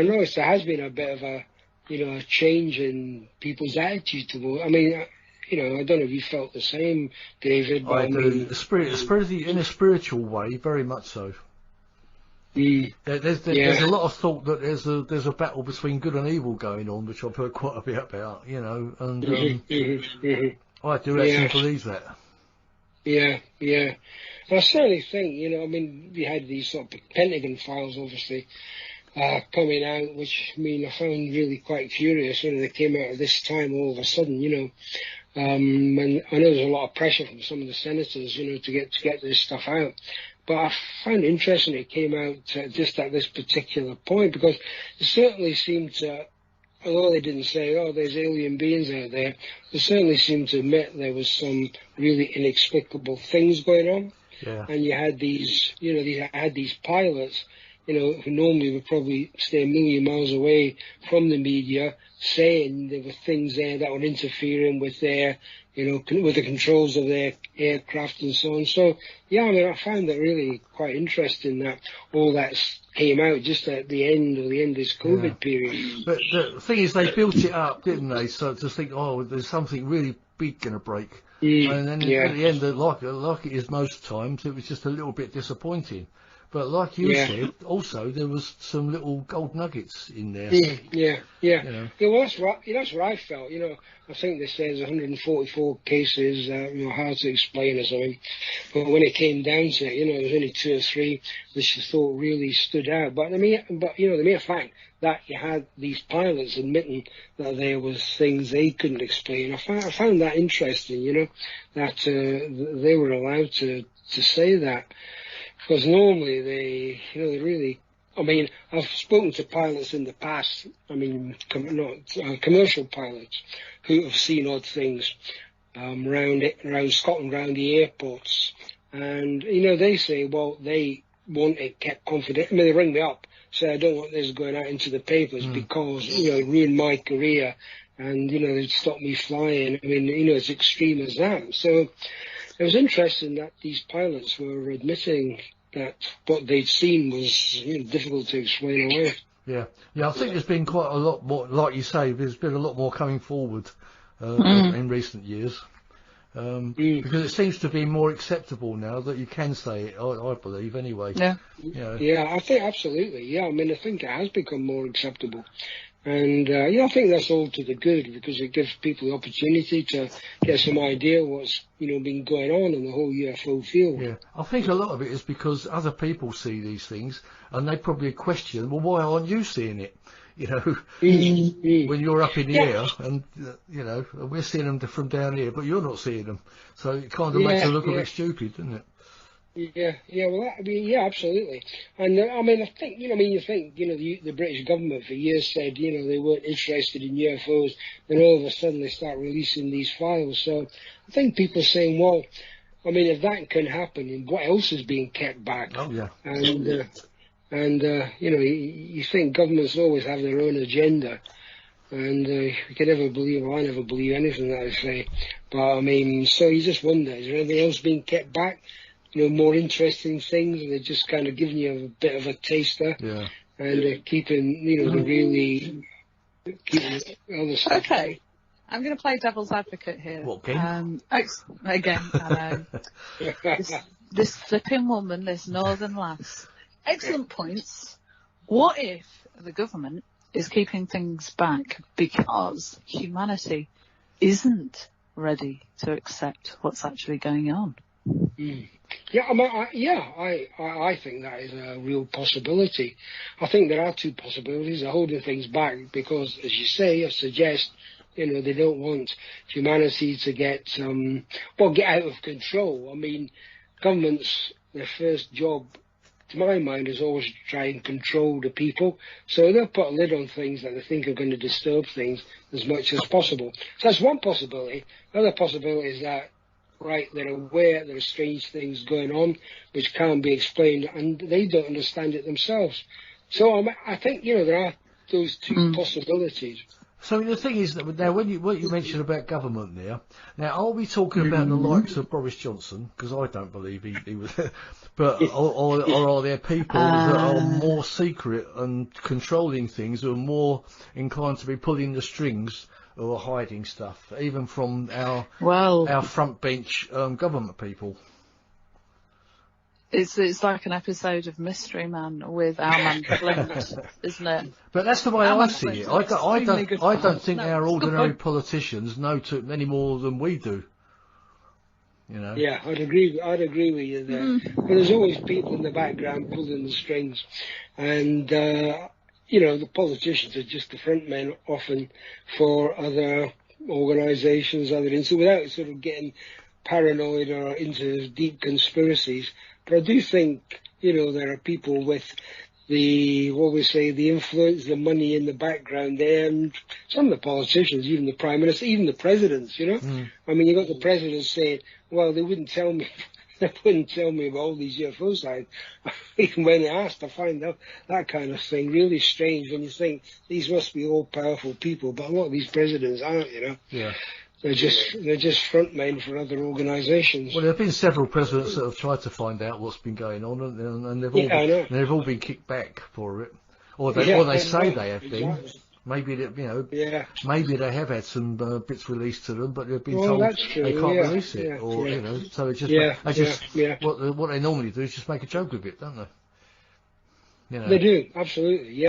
noticed there has been a bit of a, a change in people's attitude towards. I don't know if you felt the same, David. But I do. In a spiritual way, very much so. There's a lot of thought that there's a battle between good and evil going on, which I've heard quite a bit about, and I do actually believe that. Yeah. I certainly think, we had these sort of Pentagon files, obviously, coming out, which, I found really quite curious. They came out at this time all of a sudden, and I know there's a lot of pressure from some of the senators, to get this stuff out. But I found it interesting it came out just at this particular point, because it certainly seemed to, although they didn't say, there's alien beings out there, they certainly seemed to admit there was some really inexplicable things going on. Yeah. And you had these, these pilots, who normally would probably stay a million miles away from the media, saying there were things there that were interfering with their, with the controls of their aircraft and so on. So, I found that really quite interesting that all that came out just at the end of this COVID period. But the thing is, they built it up, didn't they? So to think, there's something really big going to break. And then at the end, like it is most times, it was just a little bit disappointing. But like you said, also there was some little gold nuggets in there. Yeah, well, that's right. That's what I felt. I think they say there's 144 cases, hard to explain or something. But when it came down to it, there was only 2 or 3 which I thought really stood out. But the mere fact that you had these pilots admitting that there was things they couldn't explain, I found that interesting. That they were allowed to say that. Because normally they really, I've spoken to pilots in the past, commercial pilots who have seen odd things around Scotland, around the airports. And, they say, well, they want it kept confidential. They ring me up, say, I don't want this going out into the papers because, it ruined my career and, they'd stop me flying. It's extreme as that. So, it was interesting that these pilots were admitting that what they'd seen was difficult to explain away. Yeah, I think there's been quite a lot more, like you say, there's been a lot more coming forward in recent years. Because it seems to be more acceptable now that you can say it, I believe, anyway. Yeah. Yeah, I think absolutely. Yeah, I think it has become more acceptable. And, I think that's all to the good because it gives people the opportunity to get some idea what's, been going on in the whole UFO field. Yeah, I think a lot of it is because other people see these things and they probably question, well, why aren't you seeing it? When you're up in the air and, we're seeing them from down here, but you're not seeing them. So it kind of makes it look a bit stupid, doesn't it? Well, absolutely. And I think, you think, the British government for years said, they weren't interested in UFOs, then all of a sudden they start releasing these files. So I think people are saying, well, if that can happen, what else is being kept back? Oh, yeah. And you think governments always have their own agenda. And you can never believe, I never believe anything that I say. But, so you just wonder, is there anything else being kept back? More interesting things, and they're just kind of giving you a bit of a taster, and keeping, the really keeping other stuff. Okay, I'm going to play devil's advocate here. What game? Again, I know. this flipping woman, this northern lass. Excellent points. What if the government is keeping things back because humanity isn't ready to accept what's actually going on? Yeah, I think that is a real possibility. I think there are 2 possibilities. They're holding things back because, as you say, I suggest You know, they don't want humanity to get out of control. I mean, governments, their first job, to my mind, is always to try and control the people. So they'll put a lid on things that they think are going to disturb things as much as possible. So that's one possibility. Another possibility is that, right, they're aware there are strange things going on which can't be explained, and they don't understand it themselves. So I think, you know, there are those two possibilities. So the thing is that now, what you mentioned about government there, now are we talking about the likes of Boris Johnson? Because I don't believe he was, but or are there people that are more secret and controlling things, who are more inclined to be pulling the strings or hiding stuff, even from our front bench government people? It's like an episode of Mystery Man with our man Flint, isn't it? But that's the way I see it. I don't think our ordinary politicians know any more than we do. You know. Yeah, I'd agree with you there. But there's always people in the background pulling the strings, and you know, the politicians are just the front men often for other organisations, so without sort of getting paranoid or into deep conspiracies. But I do think, you know, there are people with the influence, the money in the background there, and some of the politicians, even the Prime Minister, even the presidents, you know. I mean, you got the presidents saying, well, they wouldn't tell me about all these UFO sightings. Even when they asked, I find out that kind of thing really strange when you think these must be all powerful people, but a lot of these presidents aren't, you know. Yeah. They're just front men for other organisations. Well, there have been several presidents that have tried to find out what's been going on, and they've all been kicked back for it, or they say they have been. Maybe maybe they have had some bits released to them, but they've been told they can't release it, you know. So it's just what they normally do is just make a joke of it, don't they? You know. They do, absolutely, yeah.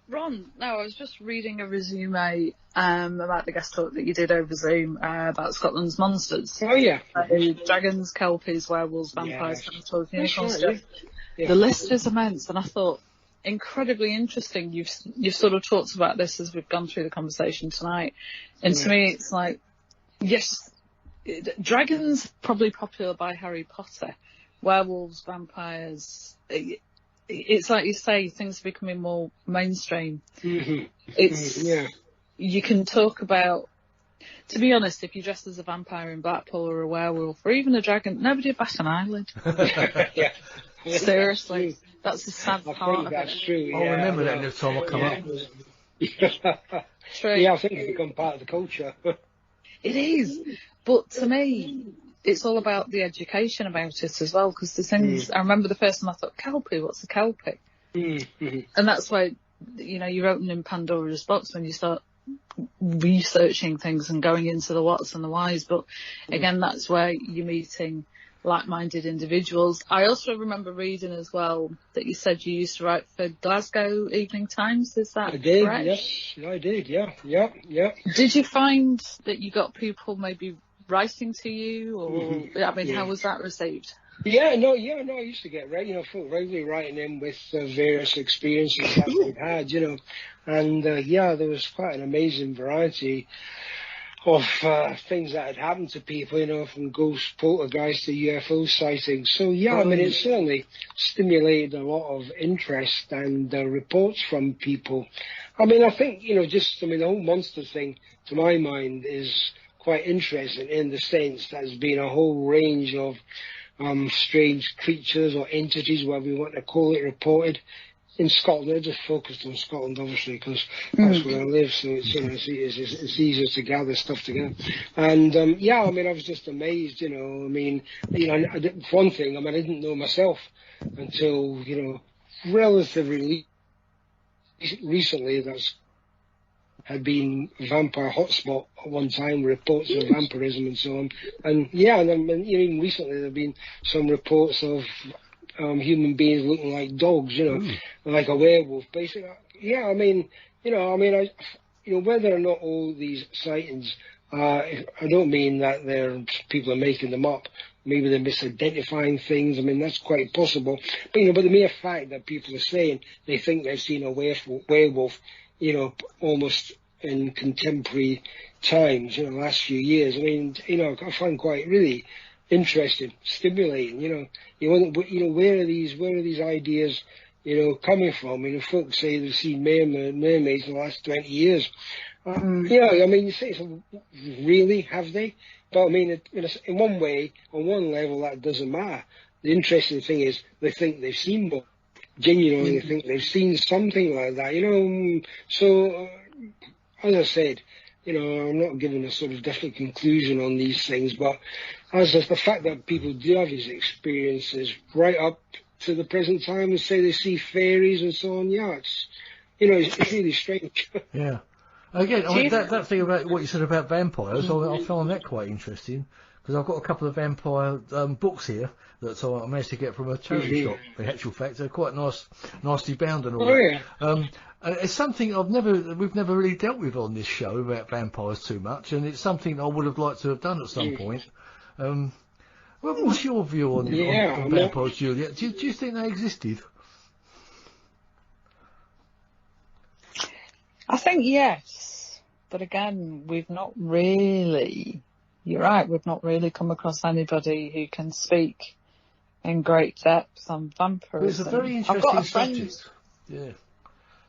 Ron, I was just reading a resume about the guest talk that you did over Zoom about Scotland's monsters. Oh, yeah. Dragons, kelpies, werewolves, vampires, centaurs, unicorns. Yeah. The list is immense, and I thought, incredibly interesting. You've sort of talked about this as we've gone through the conversation tonight. And to me, it's like, yes, dragons, probably popular by Harry Potter. Werewolves, vampires... It's like you say, things are becoming more mainstream. You can talk about, to be honest, if you dress as a vampire in Blackpool or a werewolf or even a dragon, nobody would bat an eyeyelid. Yeah. Seriously, that's the sad part of that's it. True. I'll remember that next time I come up. True. Yeah, I think it's become part of the culture. It is, but to me, it's all about the education about it as well, because the things, I remember the first time I thought, Kelpie, what's a Kelpie? And that's why, you know, you're opening Pandora's box when you start researching things and going into the whats and the whys. But again, that's where you're meeting like-minded individuals. I also remember reading as well that you said you used to write for Glasgow Evening Times. Is that correct? Yes, I did, yeah. Did you find that you got people maybe writing to you, or I mean, how was that received? I used to get regularly writing in with various experiences that they've had, you know, and there was quite an amazing variety of things that had happened to people, you know, from ghost poltergeist to UFO sightings. So I mean, it certainly stimulated a lot of interest and reports from people. I mean, I think, you know, the whole monster thing, to my mind, is quite interesting in the sense that there's been a whole range of strange creatures or entities, whatever we want to call it, reported in Scotland. I just focused on Scotland, obviously, because that's where I live, so it's, you know, it's easier to gather stuff together. And I mean, I was just amazed, you know. I mean, you know, one thing, I mean, I didn't know myself until, you know, relatively recently that's had been a vampire hotspot at one time, reports of vampirism and so on. And even recently there have been some reports of human beings looking like dogs, you know, like a werewolf, basically. I mean, whether or not all these sightings, I don't mean that people are making them up. Maybe they're misidentifying things. I mean, that's quite possible. But the mere fact that people are saying they think they've seen a werewolf, you know, almost in contemporary times, you know, the last few years. I mean, you know, I find quite really interesting, stimulating. You know, where are these ideas, you know, coming from? I mean, folks say they've seen mermaids in the last 20 years. Yeah, I mean, you say, so really, have they? But I mean, in one way, on one level, that doesn't matter. The interesting thing is they think they've seen one. Genuinely think they've seen something like that, you know. So, as I said, you know, I'm not giving a sort of definite conclusion on these things, but as the fact that people do have these experiences right up to the present time and say they see fairies and so on, yeah, it's, you know, it's really strange. Yeah. Again, I mean, that thing about what you said about vampires, I found that quite interesting, because I've got a couple of vampire books here that I managed to get from a charity shop. In actual fact, they're quite nicely bound and all that. Yeah. And it's something we've never really dealt with on this show about vampires too much, and it's something I would have liked to have done at some point. Well, what's your view on vampires, Juliette? Do you think they existed? I think yes, but again, we've not really. You're right. We've not really come across anybody who can speak in great depth on vampirism. It's a very interesting subject. Yeah.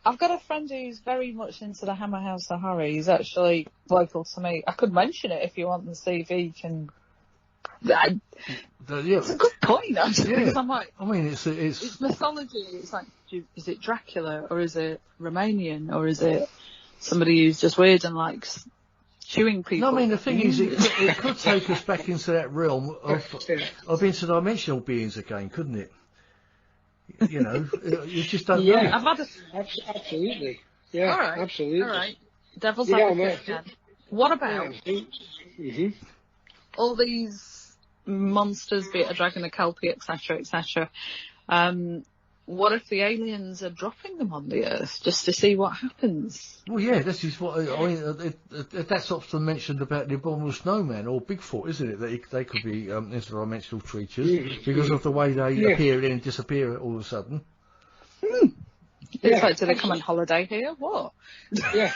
I've got a friend who's very much into the Hammer House of Horror. He's actually local to me. I could mention it if you want and see if he can. It's a good point, actually. Because I'm like, I mean, it's mythology. It's like, is it Dracula or is it Romanian or is it somebody who's just weird and likes chewing people? No, I mean, the thing is, it could take us back into that realm of interdimensional beings again, couldn't it? You know, you just don't know. I've had absolutely. Yeah, all right. Absolutely. All right. Devil's advocate again. What about all these monsters, be it a dragon, a kelpie, etc., etc.? What if the aliens are dropping them on the Earth just to see what happens? Well, yeah, this is what I mean. That's often mentioned about the abominable snowman or Bigfoot, isn't it? That they could be interdimensional creatures because of the way they appear and disappear all of a sudden. It's like, do they come on holiday here? What? Yeah.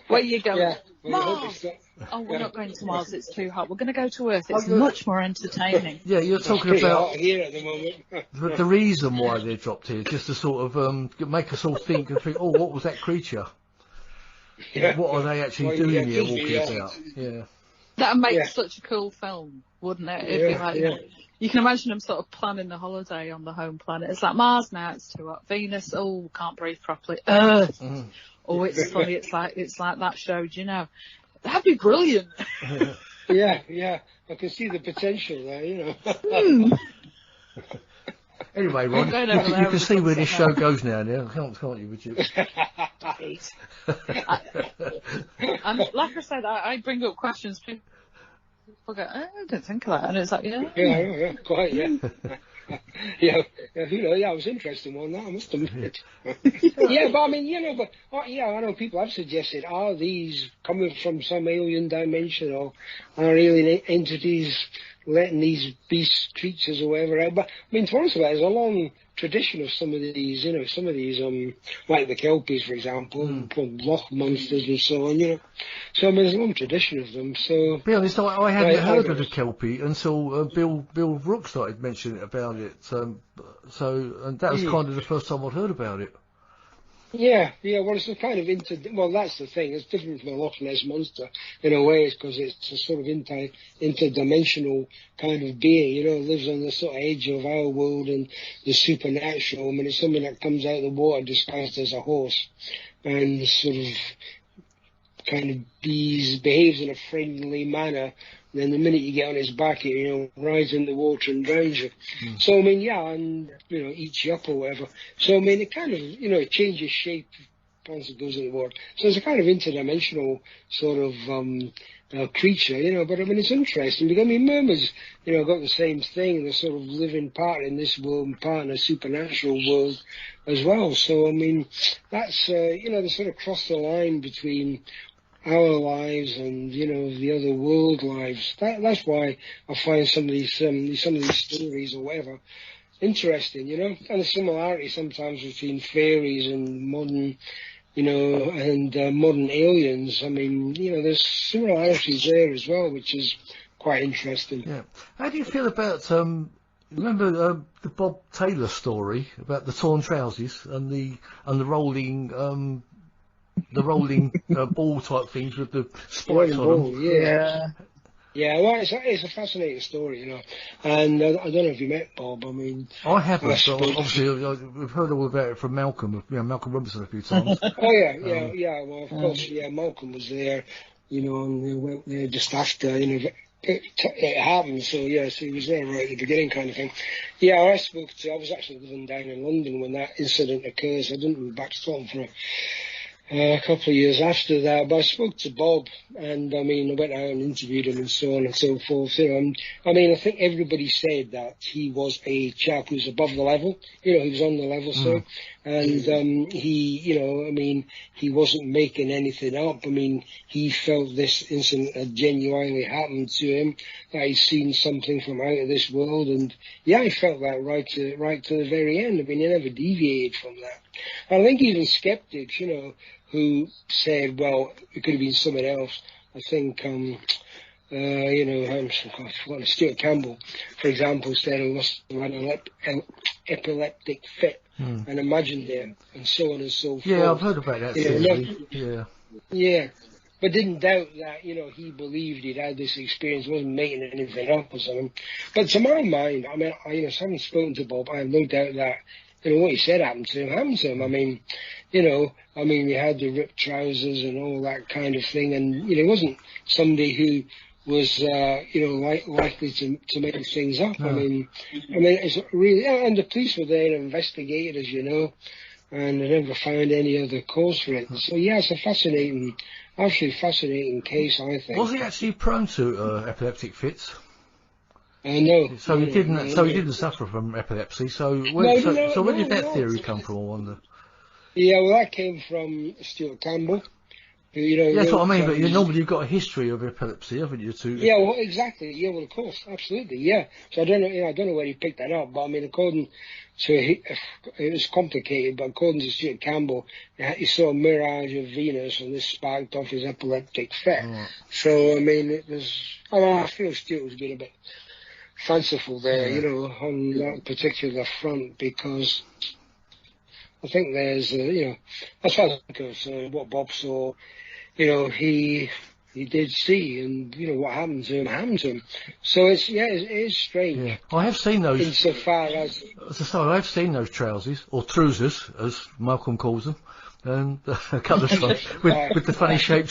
Where you going? Mars. Oh, we're not going to Mars. It's too hot. We're going to go to Earth. It's much more entertaining. Yeah, you're talking about here at the moment. the reason why they're dropped here, just to sort of make us all think and think, oh, what was that creature? Yeah. What are they actually doing here, walking about? Yeah. That would make such a cool film, wouldn't it? If you can imagine them sort of planning the holiday on the home planet. It's like Mars now, it's too hot. Venus, oh, can't breathe properly. Earth. Oh, it's funny. It's like that show. Do you know? That'd be brilliant. Yeah. I can see the potential there. You know. Anyway, Ron, you can see where this show goes now, can't you, Richard? And like I said, I bring up questions. People go, I didn't think of that, and it's like, yeah, quite, yeah, who knows? Yeah, I was interested in that, I must admit. Yeah, but I mean, you know, I know people have suggested, are these coming from some alien dimension, or are alien entities letting these beast creatures or whatever out? But I mean, to be honest about it, there's a long tradition of some of these, like the kelpies, for example, Loch monsters and so on, you know. So I mean, there's a long tradition of them. So, to be honest, I hadn't heard of the kelpie until Bill Rook started mentioning about it. And that was kind of the first time I'd heard about it. Yeah, well, it's a kind of that's the thing, it's different from a Loch Ness monster in a way, because it's a sort of interdimensional kind of being, you know, lives on the sort of edge of our world and the supernatural. I mean, it's something that comes out of the water disguised as a horse and sort of kind of behaves in a friendly manner. And then the minute you get on its back, it, you know, rides in the water and drowns you. So, I mean, and, you know, eats you up or whatever. So, I mean, it kind of, you know, it changes shape once it goes in the water. So it's a kind of interdimensional sort of creature, you know. But, I mean, it's interesting because, I mean, mermaids, you know, got the same thing. They're sort of living part in this world and part in a supernatural world as well. So, I mean, that's, you know, they sort of cross the line between our lives and, you know, the other world lives. That's why I find some of these stories or whatever interesting, you know. And the similarity sometimes between fairies and modern you know, and modern aliens. I mean, you know, there's similarities there as well, which is quite interesting. Yeah. How do you feel about remember the Bob Taylor story about the torn trousers and the rolling ball type things with the spikes on them? Yeah. Yeah, well, it's a fascinating story, you know, and I don't know if you met Bob. I mean, I haven't, but obviously we've heard all about it from Malcolm, Malcolm Robinson a few times. Oh yeah. Well, of course, yeah. Malcolm was there, you know, and we went there just after, you know, it happened. So yeah, so he was there right at the beginning, kind of thing. Yeah, I was actually living down in London when that incident occurs. I didn't move back to Scotland for a couple of years after that, but I spoke to Bob, and I mean, I went out and interviewed him and so on and so forth. You know, I mean, I think everybody said that he was a chap who was above the level. You know, he was on the level, so, and he, you know, I mean, he wasn't making anything up. I mean, he felt this incident had genuinely happened to him, that he'd seen something from out of this world, and yeah, he felt that right to the very end. I mean, he never deviated from that. And I think even skeptics, you know, who said, well, it could have been someone else. I think, you know, I've forgotten, Stuart Campbell, for example, said he must have had an epileptic fit and imagined it, and so on and so forth. Yeah, I've heard about that theory. Yeah. But didn't doubt that, you know, he believed he'd had this experience, wasn't making anything up or something. But to my mind, I mean, you know, having spoken to Bob, I have no doubt that, you know, what he said happened to him. I mean, you know, we had the ripped trousers and all that kind of thing, and, you know, he wasn't somebody who was, you know, likely to make things up. No. I mean, it's really, and the police were there and investigated, as you know, and they never found any other cause for it. So, yeah, it's a absolutely fascinating case, I think. Was he actually prone to epileptic fits? No. So he didn't. So he didn't suffer from epilepsy. So where did that theory come from? I wonder. Yeah, well, that came from Stuart Campbell. Who, you know, that's what I mean. But you've got a history of epilepsy, haven't you? Too. Yeah, well, exactly. Yeah, well, of course, absolutely. Yeah. So I don't know. You know, I don't know where he picked that up, but I mean, according to it was complicated, but according to Stuart Campbell, he saw a mirage of Venus, and this sparked off his epileptic fit. Right. So I mean, it was. I feel Stuart was being a bit fanciful there, you know, on that particular front, because I think there's, you know, as far as I think of what Bob saw, you know, he did see, and you know what happened to him. So it is strange. Yeah, I have seen those. Insofar as I've seen those trousers or trousers, as Malcolm calls them, and a couple of times with the funny shaped.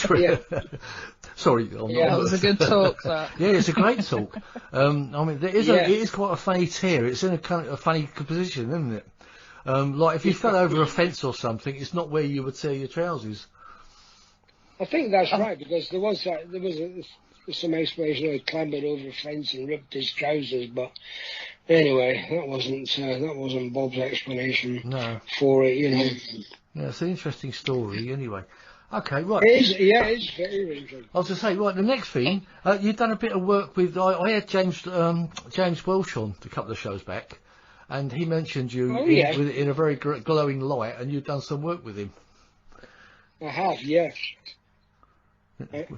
Sorry, that was a good talk. That. Yeah, it's a great talk. I mean, it is quite a funny tear. It's in a kind of a funny position, isn't it? Like if you fell over a fence or something, it's not where you would tear your trousers. I think that's right, because there was some explanation. He clambered over a fence and ripped his trousers, but anyway, that wasn't Bob's explanation for it. You know. Yeah, it's an interesting story. Anyway. Okay, right. It's very interesting. I was to say, right, the next thing, you've done a bit of work with, I had James Welch on a couple of shows back, and he mentioned you in a very glowing light, and you've done some work with him. I have, yes.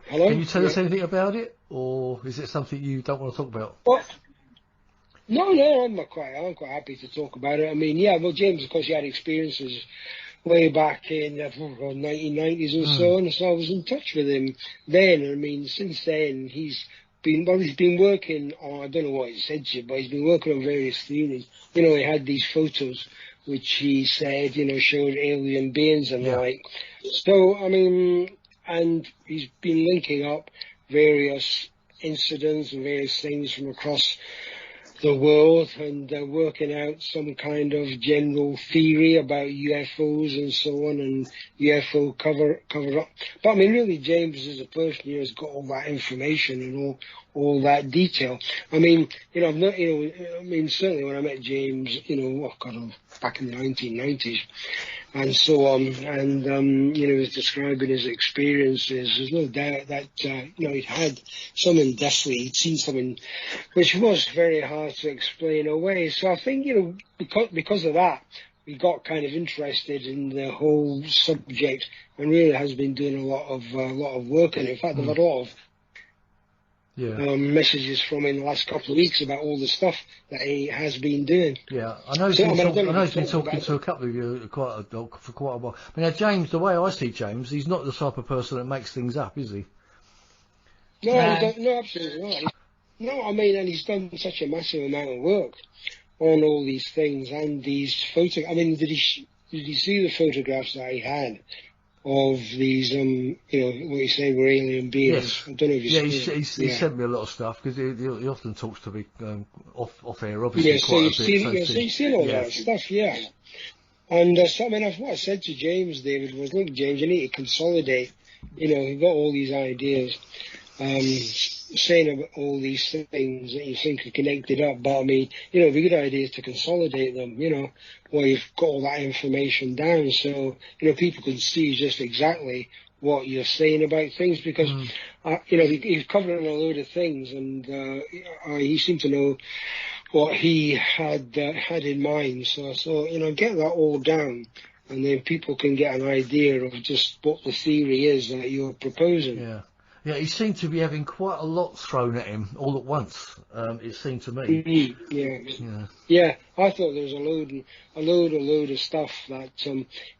Hello? Can you tell us anything about it, or is it something you don't want to talk about? Well, no, I'm quite happy to talk about it. I mean, well, James, of course, he had experiences way back in the 1990s and so on, so I was in touch with him then. I mean, since then, he's been working on, I don't know what he said to you, but he's been working on various theories. You know, he had these photos which he said, you know, showed alien beings and the like. So, I mean, and he's been linking up various incidents and various things from across the world, and working out some kind of general theory about UFOs and so on, and UFO cover up. But I mean, really, James is a person who has got all that information and all that detail. I mean, you know, certainly when I met James, you know, back in the 1990s and so on, and you know, he was describing his experiences. There's no doubt that you know, he'd had something definitely, he'd seen something which was very hard to explain away. So I think, you know, because of that, we got kind of interested in the whole subject, and really has been doing a lot of work. And in fact, I've had a lot of messages from him in the last couple of weeks about all the stuff that he has been doing. Yeah, I know he's been talking to a couple of you for quite a while. I mean, now, James, the way I see James, he's not the type of person that makes things up, is he? No, no, absolutely not. No, I mean, and he's done such a massive amount of work on all these things and these photos. I mean, did you see the photographs that he had of these, you know, what you say were alien beings? Yes. I don't know if you he sent me a lot of stuff, because he often talks to me off air, obviously. Yeah, so you've seen all that stuff, yeah. And so, I mean, what I said to James, David, was, look, James, you need to consolidate. You know, you've got all these ideas, saying about all these things that you think are connected up, but I mean, you know, it'd be a good idea to consolidate them, you know, where you've got all that information down, so, you know, people can see just exactly what you're saying about things, because, you know, he's covering a load of things, and he seemed to know what he had in mind, so I thought, you know, get that all down, and then people can get an idea of just what the theory is that you're proposing. Yeah. Yeah, he seemed to be having quite a lot thrown at him all at once. It seemed to me. Yeah. I thought there was a load of stuff that.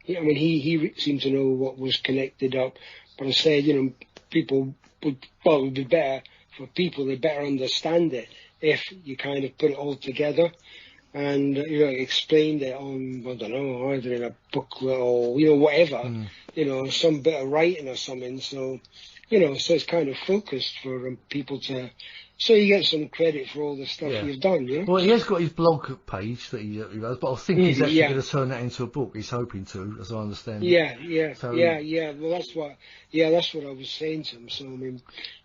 He seemed to know what was connected up, but I said, you know, it would be better for people to better understand it if you kind of put it all together and, you know, explained it on, I don't know, either in a booklet or, you know, whatever, you know, some bit of writing or something. So. You know, so it's kind of focused for people to, so you get some credit for all the stuff you've done, you know? Well, he has got his blog page that he does, but I think he's actually going to turn that into a book. He's hoping to, as I understand. Yeah. Well, that's what I was saying to him. So, I mean,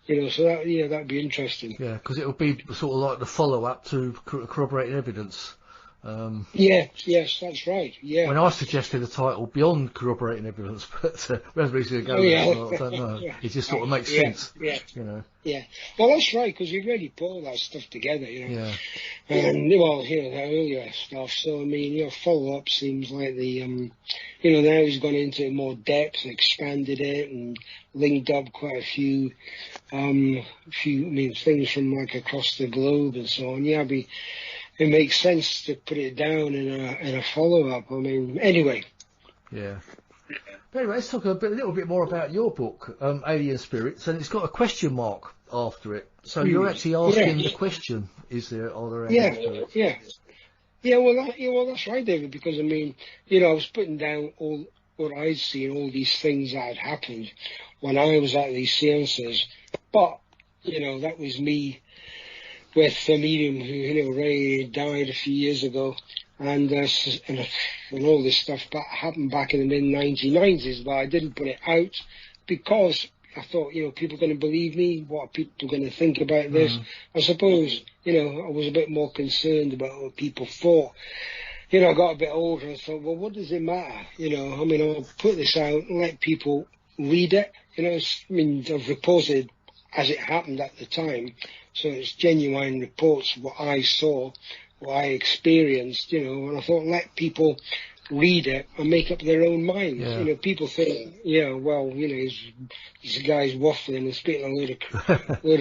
you know, so that'd be interesting. Yeah, because it would be sort of like the follow-up to corroborating evidence. Yes, that's right. Yeah. When I suggested the title Beyond Corroborating Evidence, but whether he's going to go with it, I don't know. It just sort of makes sense. Yeah. You know. Yeah. Well, that's right, because you've already put all that stuff together, you know. Yeah. And, well, you know, the earlier stuff. So, I mean, your follow-up seems like the, you know, now he's gone into more depth and expanded it and linked up quite a few things from, like, across the globe and so on. Yeah, it makes sense to put it down in a follow-up. I mean, anyway. Yeah. But anyway, let's talk a little bit more about your book, Alien Spirits, and it's got a question mark after it. So you're actually asking the question: are there any spirits? Yeah. Well, that's right, David. Because I mean, you know, I was putting down all what I'd seen, all these things that had happened when I was at these seances, but you know, that was me. With a medium who, you know, Ray died a few years ago, and all this stuff happened back in the mid-1990s, but I didn't put it out because I thought, you know, people are going to believe me, what are people going to think about this? I suppose, you know, I was a bit more concerned about what people thought. You know, I got a bit older and thought, well, what does it matter? You know, I mean, I'll put this out and let people read it. You know, I've reported as it happened at the time. So it's genuine reports, what I saw, what I experienced, you know, and I thought let people read it and make up their own minds. Yeah. You know, people think, well, you know, he's a guy's waffling and spitting a load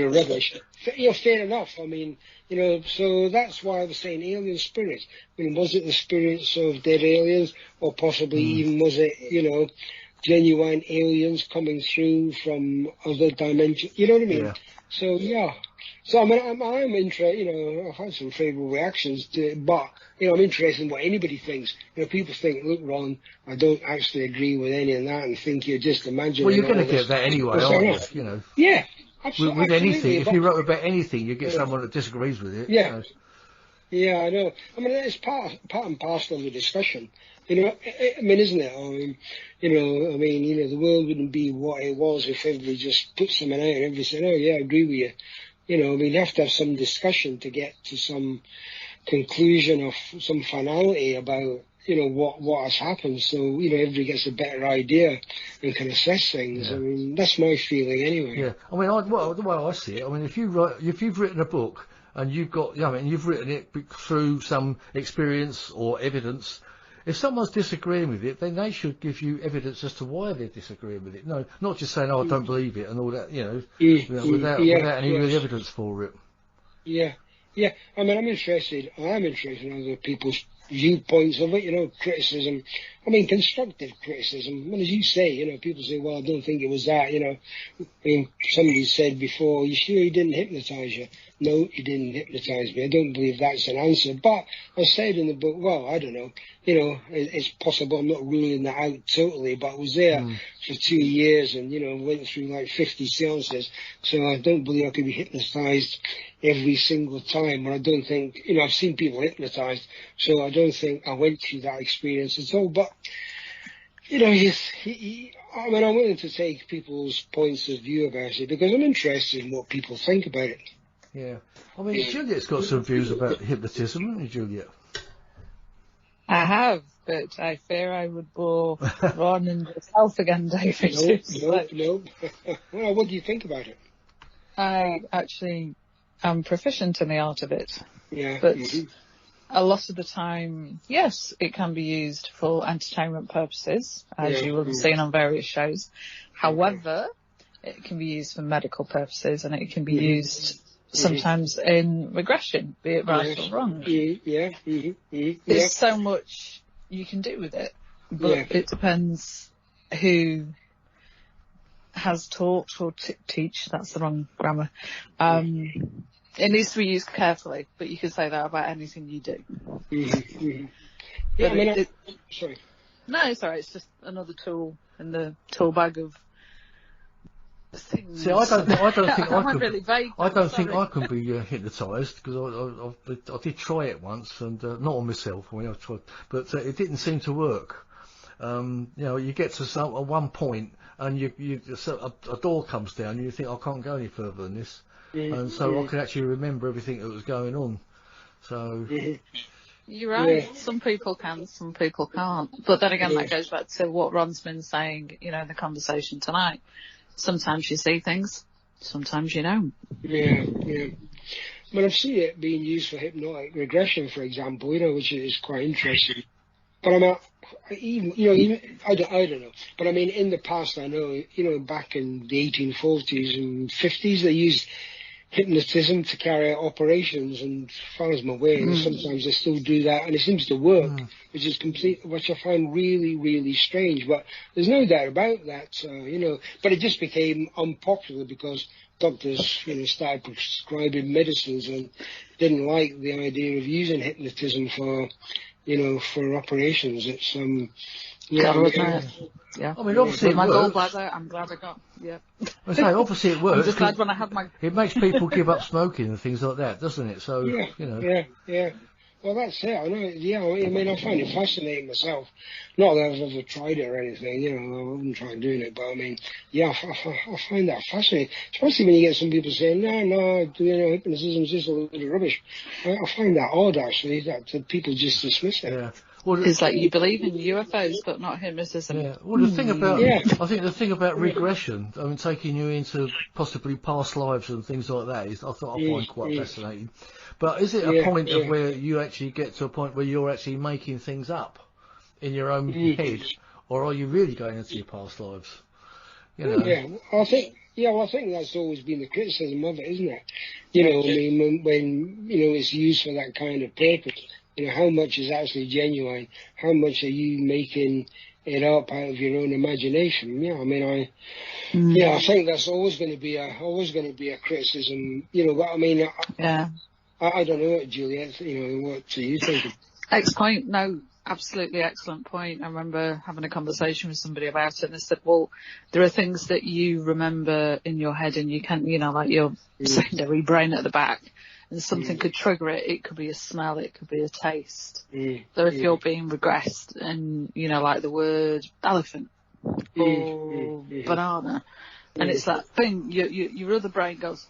of rubbish. You know, fair enough. I mean, you know, so that's why I was saying alien spirits. I mean, was it the spirits of dead aliens, or possibly even was it, you know, genuine aliens coming through from other dimensions? You know what I mean? Yeah. So, yeah. So, I mean, I'm interested, you know, I've had some favourable reactions to it, but, you know, I'm interested in what anybody thinks. You know, people think, look, Ron, I don't actually agree with any of that and think you're just imagining. Well, you're going to get that anyway, aren't you? You know. Yeah, absolutely. With anything, if you wrote about anything, you get someone that disagrees with it. Yeah. Yeah, I know. I mean, it's part and parcel of the discussion. You know, I mean, isn't it? You know, the world wouldn't be what it was if everybody just put something out and everybody said, oh, yeah, I agree with you. You know, you have to have some discussion to get to some conclusion of some finality about, you know, what has happened. So, you know, everybody gets a better idea and can assess things. Yeah. I mean, that's my feeling anyway. Yeah. I mean, the way I see it, I mean, if you've written a book and you've got, I mean, you've written it through some experience or evidence, if someone's disagreeing with it, then they should give you evidence as to why they're disagreeing with it. No, not just saying, "Oh, I don't believe it" and all that. Without any real evidence for it. Yeah. I mean, I'm interested in other people's viewpoints of it, criticism. I mean, constructive criticism. And as you say, people say, well, I don't think it was that, I mean, somebody said before, you sure he didn't hypnotise you? No, he didn't hypnotise me. I don't believe that's an answer. But I said in the book, well, I don't know, it's possible. I'm not ruling that out totally, but I was there for 2 years and, went through like 50 seances. So I don't believe I could be hypnotised every single time. And I don't think, I've seen people hypnotised, so I don't think I went through that experience at all. But, I mean, I'm willing to take people's points of view about it because I'm interested in what people think about it. Yeah. I mean, Juliette's got some views about hypnotism, haven't you, Juliette? I have, but I fear I would bore Ron and yourself again, David. No. Well, what do you think about it? I actually am proficient in the art of it. Yeah. But a lot of the time, yes, it can be used for entertainment purposes, as you will have seen on various shows. However, it can be used for medical purposes, and it can be used sometimes in regression, be it right or wrong. There's so much you can do with it, but it depends who has taught or teach. That's the wrong grammar. It needs to be used carefully, but you can say that about anything you do. Sorry. No, it's all right. It's just another tool in the tool bag of things. See, I don't think I can be hypnotised because I did try it once and not on myself. I mean, I tried, but it didn't seem to work. You get to one point and a door comes down and you think, I can't go any further than this. And so I could actually remember everything that was going on. So you're right. Some people can, some people can't. But then again, that goes back to what Ron's been saying, in the conversation tonight. Sometimes you see things, sometimes you don't. Yeah. Well, I've seen it being used for hypnotic regression, for example, which is quite interesting. But I don't know. But I mean, in the past, I know, back in the 1840s and 50s, they used hypnotism to carry out operations, and as far as I'm aware, sometimes they still do that, and it seems to work, which I find really, really strange. But there's no doubt about that, but it just became unpopular because doctors, started prescribing medicines and didn't like the idea of using hypnotism for operations. It's I mean, obviously it my works. gallbladder, I'm glad I got. Yeah. I say, obviously it works. I'm just glad when I have my. It makes people give up smoking and things like that, doesn't it? So Yeah. Well, that's it. I know. Yeah, I mean, I find it fascinating myself. Not that I've ever tried it or anything. I wouldn't try doing it, but I mean, I find that fascinating. Especially when you get some people saying, no, hypnotism is just a load of rubbish. I find that odd, actually, that people just dismiss it. Yeah. Well, it's like you believe in UFOs, but not hypnotism. Yeah. Well, the thing about I think the thing about regression, I mean, taking you into possibly past lives and things like that, I find quite fascinating. But is it a point of where you actually get to a point where you're actually making things up in your own head, or are you really going into your past lives? Yeah, I think that's always been the criticism of it, isn't it? I mean, when it's used for that kind of purpose. How much is actually genuine? How much are you making it up out of your own imagination? Yeah, I mean, I think that's always going to be a criticism. But I mean, I don't know, Juliette. What do you think? Point. No, absolutely excellent point. I remember having a conversation with somebody about it, and they said, well, there are things that you remember in your head, and you can't, like your secondary brain at the back. And something could trigger it. It could be a smell. It could be a taste. So if you're being regressed and, like the word elephant or banana, and it's that thing, your other brain goes,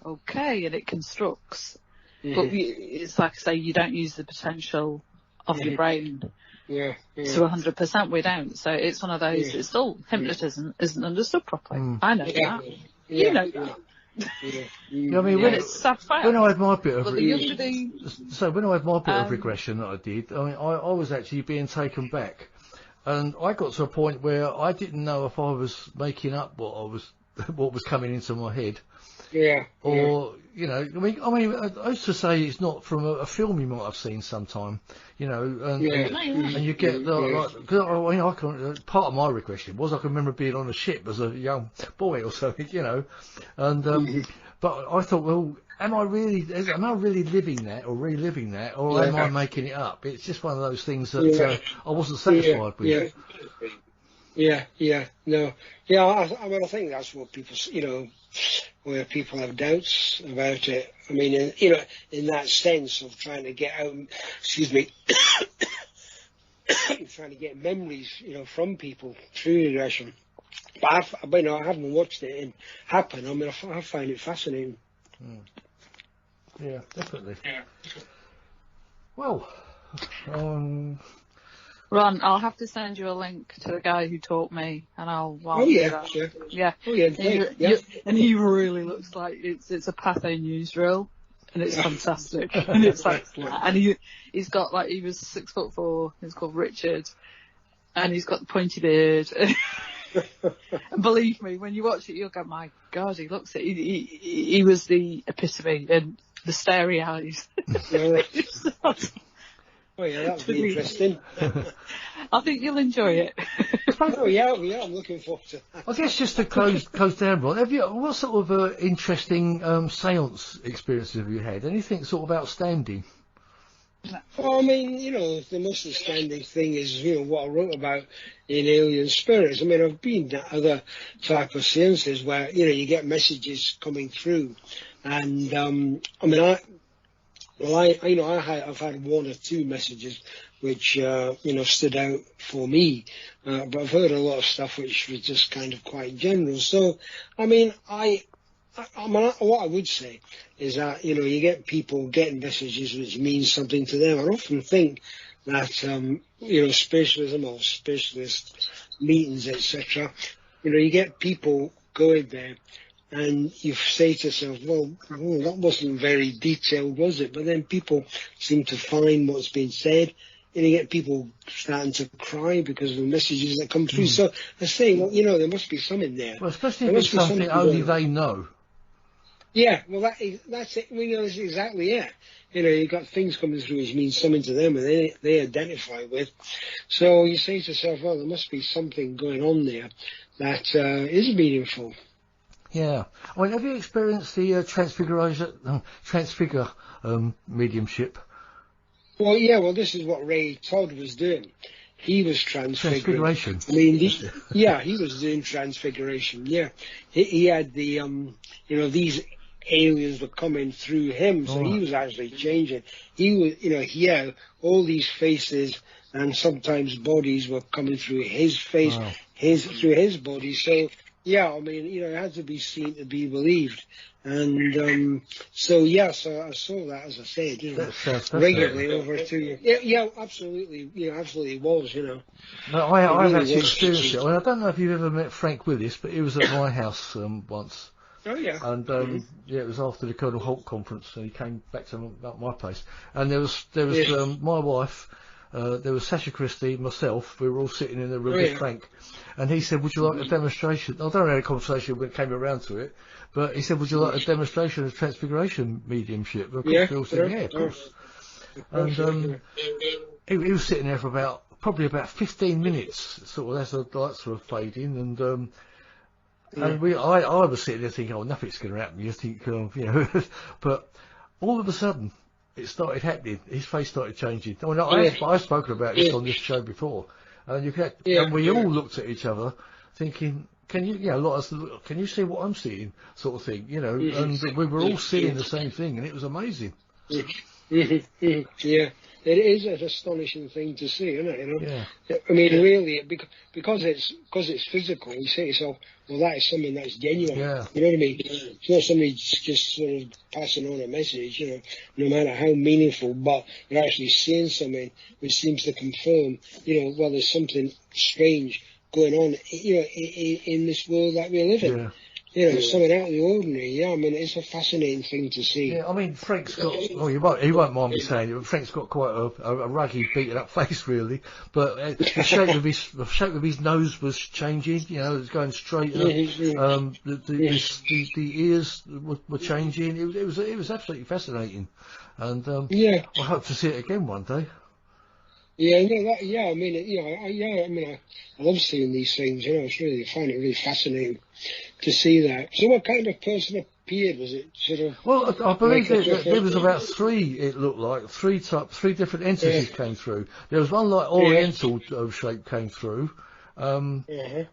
okay, and it constructs. But it's like I say, you don't use the potential of your brain to 100%. We don't. So it's one of those, it's still, hypnotism isn't understood properly. I know that. You know that. I mean, it's sad fact. when I had my bit of But the younger they... when I had my bit of regression that I did, I mean, I was actually being taken back, and I got to a point where I didn't know if I was making up what was coming into my head. Yeah. Or I mean, I used to say it's not from a film you might have seen sometime, and you get part of my regression was I can remember being on a ship as a young boy or something, and but I thought, well, am I really living that or reliving that, or am I making it up? It's just one of those things that I wasn't satisfied with. No. Yeah, I mean, I think that's what people, where people have doubts about it. I mean, in that sense of trying to get out, trying to get memories, from people through regression. But I haven't watched it happen. I mean, I find it fascinating. Yeah, definitely. Well, Ron, I'll have to send you a link to the guy who taught me, and I'll. Yeah. Oh yeah, and he really looks like it's a Patho newsreel, and it's fantastic. And it's like, and he's got he was 6'4". He's called Richard, and he's got the pointy beard. And believe me, when you watch it, you'll go, my God, he looks it. He was the epitome, and the starry eyes. Oh yeah, that'll be interesting. I think you'll enjoy it. Oh yeah, I'm looking forward to that. I guess just to close down, Ron, what sort of interesting seance experiences have you had? Anything sort of outstanding? Well, I mean, the most outstanding thing is, what I wrote about in Alien Spirits. I mean, I've been at other type of seances where, you get messages coming through, and I mean, I've had one or two messages which, stood out for me, but I've heard a lot of stuff which was just kind of quite general. So, I mean, what I would say is that, you get people getting messages which mean something to them. I often think that, spiritualism or spiritualist meetings, etc., you get people going there, and you say to yourself, well, that wasn't very detailed, was it? But then people seem to find what's been said, and you get people starting to cry because of the messages that come through. So I say, well, there must be something there. Well, especially if it's something only they know. Yeah, well, that's it. That's exactly it. You've got things coming through which means something to them and they identify with. So you say to yourself, well, there must be something going on there that is meaningful. Yeah. I mean, have you experienced the transfigure mediumship? Well, yeah. Well, this is what Ray Todd was doing. He was transfiguration. I mean, he was doing transfiguration. Yeah, he had the these aliens were coming through him, so he was actually changing. He was, all these faces and sometimes bodies were coming through his face, through his body. So. Yeah, I mean, it had to be seen to be believed. And so I saw that, as I said, regularly over 2 years. Yeah, absolutely. Absolutely was, No, I've actually experienced it. I mean, I don't know if you've ever met Frank Willis, but he was at my house once. Oh, yeah. And, it was after the Colonel Holt conference, and he came back to my place. And there was my wife, there was Sasha Christie, myself, we were all sitting in the room with Frank. And he said, would you like a demonstration? I don't know how a conversation when it came around to it, but he said, would you like a demonstration of transfiguration mediumship? Of course, we all said, of course. And he was sitting there for probably about 15 minutes, sort of as the lights were fading, and I was sitting there thinking, oh, nothing's going to happen. You think, but all of a sudden, it started happening. His face started changing. I mean, I've spoken about this on this show before. And and we all looked at each other, thinking, "Can you, can you see what I'm seeing?" Sort of thing, And we were all seeing the same thing, and it was amazing. Yeah, it is an astonishing thing to see, isn't it? Yeah. I mean, really, because it's physical. You say to yourself, well, that is something that's genuine. Yeah. You know what I mean? It's not somebody just sort of passing on a message, no matter how meaningful, but you're actually seeing something which seems to confirm, well, there's something strange going on, in this world that we live in. Yeah. something out of the ordinary. Yeah, I mean, it's a fascinating thing to see. Yeah, I mean, Frank's got, well, he won't mind me saying it, but Frank's got quite a ruggy, beaten up face, really. But the shape of his nose was changing, it was going straighter. The ears were changing. It was absolutely fascinating. And I hope to see it again one day. Yeah, I mean, I love seeing these things, I find it really fascinating to see that. So what kind of person appeared? Was it sort of... Well, I believe there was about three, it looked like, three different entities came through. There was one like oriental shape came through, and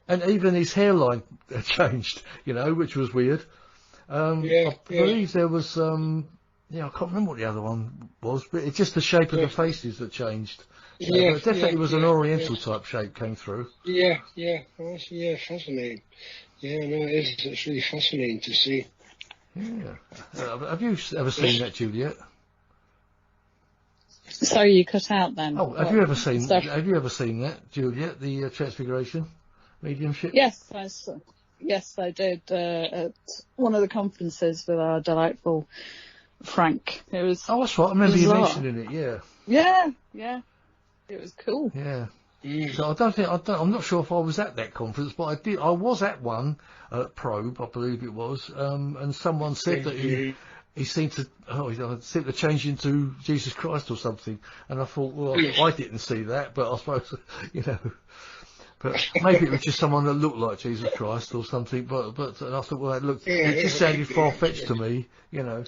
even his hairline changed, which was weird. I believe there was, I can't remember what the other one was, but it's just the shape of the faces that changed. But it definitely was an oriental type shape came through. Fascinating. It's really fascinating to see. Yeah. Have you ever seen that, Juliette? Sorry, you cut out then. Oh, have you ever seen that, Juliette? The transfiguration mediumship? Yes, I did at one of the conferences with our delightful Frank. It was. Oh, that's right. I remember you mentioning it. Yeah. It was cool. Yeah. So I'm not sure if I was at that conference, but I was at one at Probe, I believe it was, and someone said that he seemed to change into Jesus Christ or something, and I thought, well, I didn't see that, but I suppose, but maybe it was just someone that looked like Jesus Christ or something, but and I thought, well, it just sounded far-fetched to me, Yeah.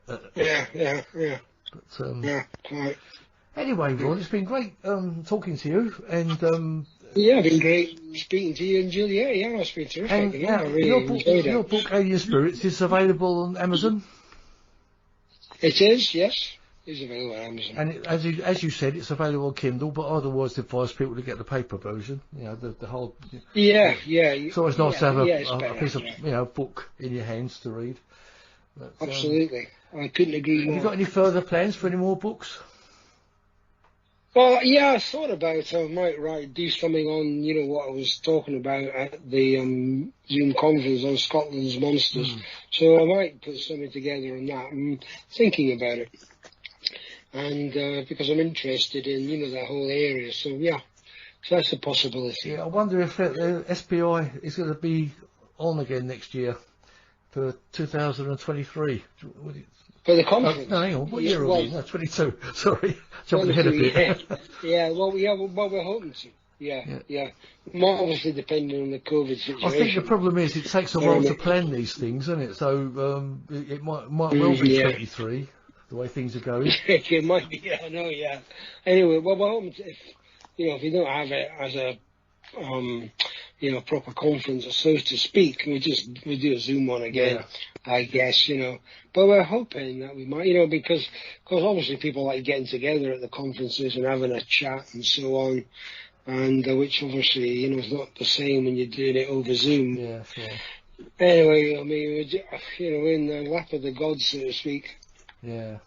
But, anyway, Ron, it's been great talking to you, and it's been great speaking to you and Juliette. Yeah, it's been terrific. And I really enjoyed your book, Alien Spirits, is available on Amazon. It is, yes, it's available on Amazon. And as you said, it's available on Kindle, but I'd always advise people to get the paper version. The whole. Yeah. It's always nice to have a piece of book in your hands to read. But, absolutely, I couldn't agree more. Have you got any further plans for any more books? Well, I thought about I might do something on, what I was talking about at the Zoom conference on Scotland's monsters. So I might put something together on that. I'm thinking about it. And because I'm interested in, that whole area. So, so that's a possibility. Yeah, I wonder if SPI is going to be on again next year for 2023. For the conference? No, hang on. What year are we? No, 22. Sorry. Jumping ahead a bit. We're hoping to. Yeah. Obviously depending on the COVID situation. I think the problem is it takes a while to plan these things, doesn't it? So it might well be 23, the way things are going. It might be, I know, yeah. Anyway, we're hoping to, if we don't have it as a proper conference, so to speak, we do a Zoom one again, I guess, But we're hoping that we might, because obviously people like getting together at the conferences and having a chat and so on, and which obviously, is not the same when you're doing it over Zoom. Yeah, sure. Anyway, I mean, we're in the lap of the gods, so to speak. Yeah.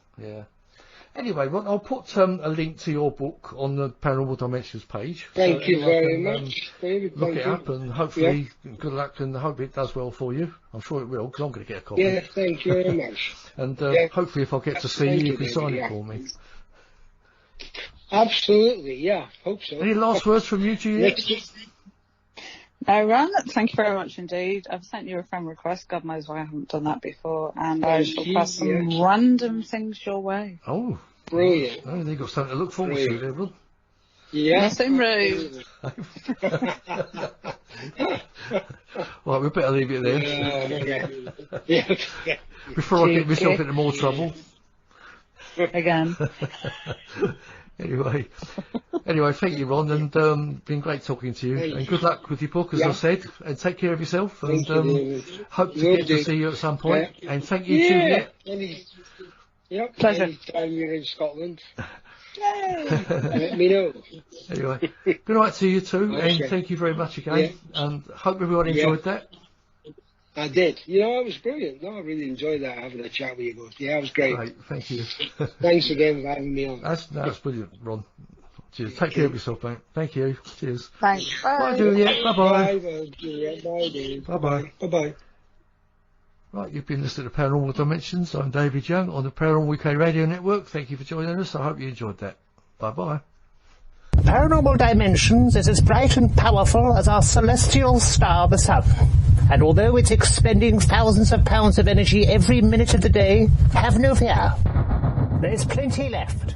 Anyway, Ron, I'll put a link to your book on the Paranormal Dimensions page. Thank you very much, David. Look it up and hopefully good luck, and I hope it does well for you. I'm sure it will, because I'm going to get a copy. Yeah, thank you very much. And hopefully if I get to see you can sign it for me. Absolutely, hope so. Any last words from you, Juliette? No, Ron, thank you very much indeed. I've sent you a friend request. God knows why I haven't done that before. And I shall pass some random things your way. Oh, brilliant. Oh, they've got something to look forward to there, Ron. Yeah. Nothing rude. Well, we better leave it there. Before I get myself into more trouble. Again. Anyway, thank you, Ron, and been great talking to you. And good luck with your book, as I said, and take care of yourself. And hope to get to see you at some point. And thank you, Juliette. Pleasure. Anytime you're in Scotland. Let me know. Anyway, good night to you too, and thank you very much again. And hope everyone enjoyed that. I did. It was brilliant. No, I really enjoyed that, having a chat with you both. Yeah, it was great. Great, thank you. Thanks again for having me on. That's brilliant, Ron. Cheers. Take care of yourself, mate. Thank you. Cheers. Thanks. Bye. Bye, Juliette. Bye-bye. Bye, Juliette. Bye, Dave. Bye-bye. Bye-bye. Right, you've been listening to Paranormal Dimensions. I'm David Young on the Paranormal UK Radio Network. Thank you for joining us. I hope you enjoyed that. Bye-bye. Paranormal Dimensions is as bright and powerful as our celestial star, the sun. And although it's expending thousands of pounds of energy every minute of the day, have no fear. There's plenty left.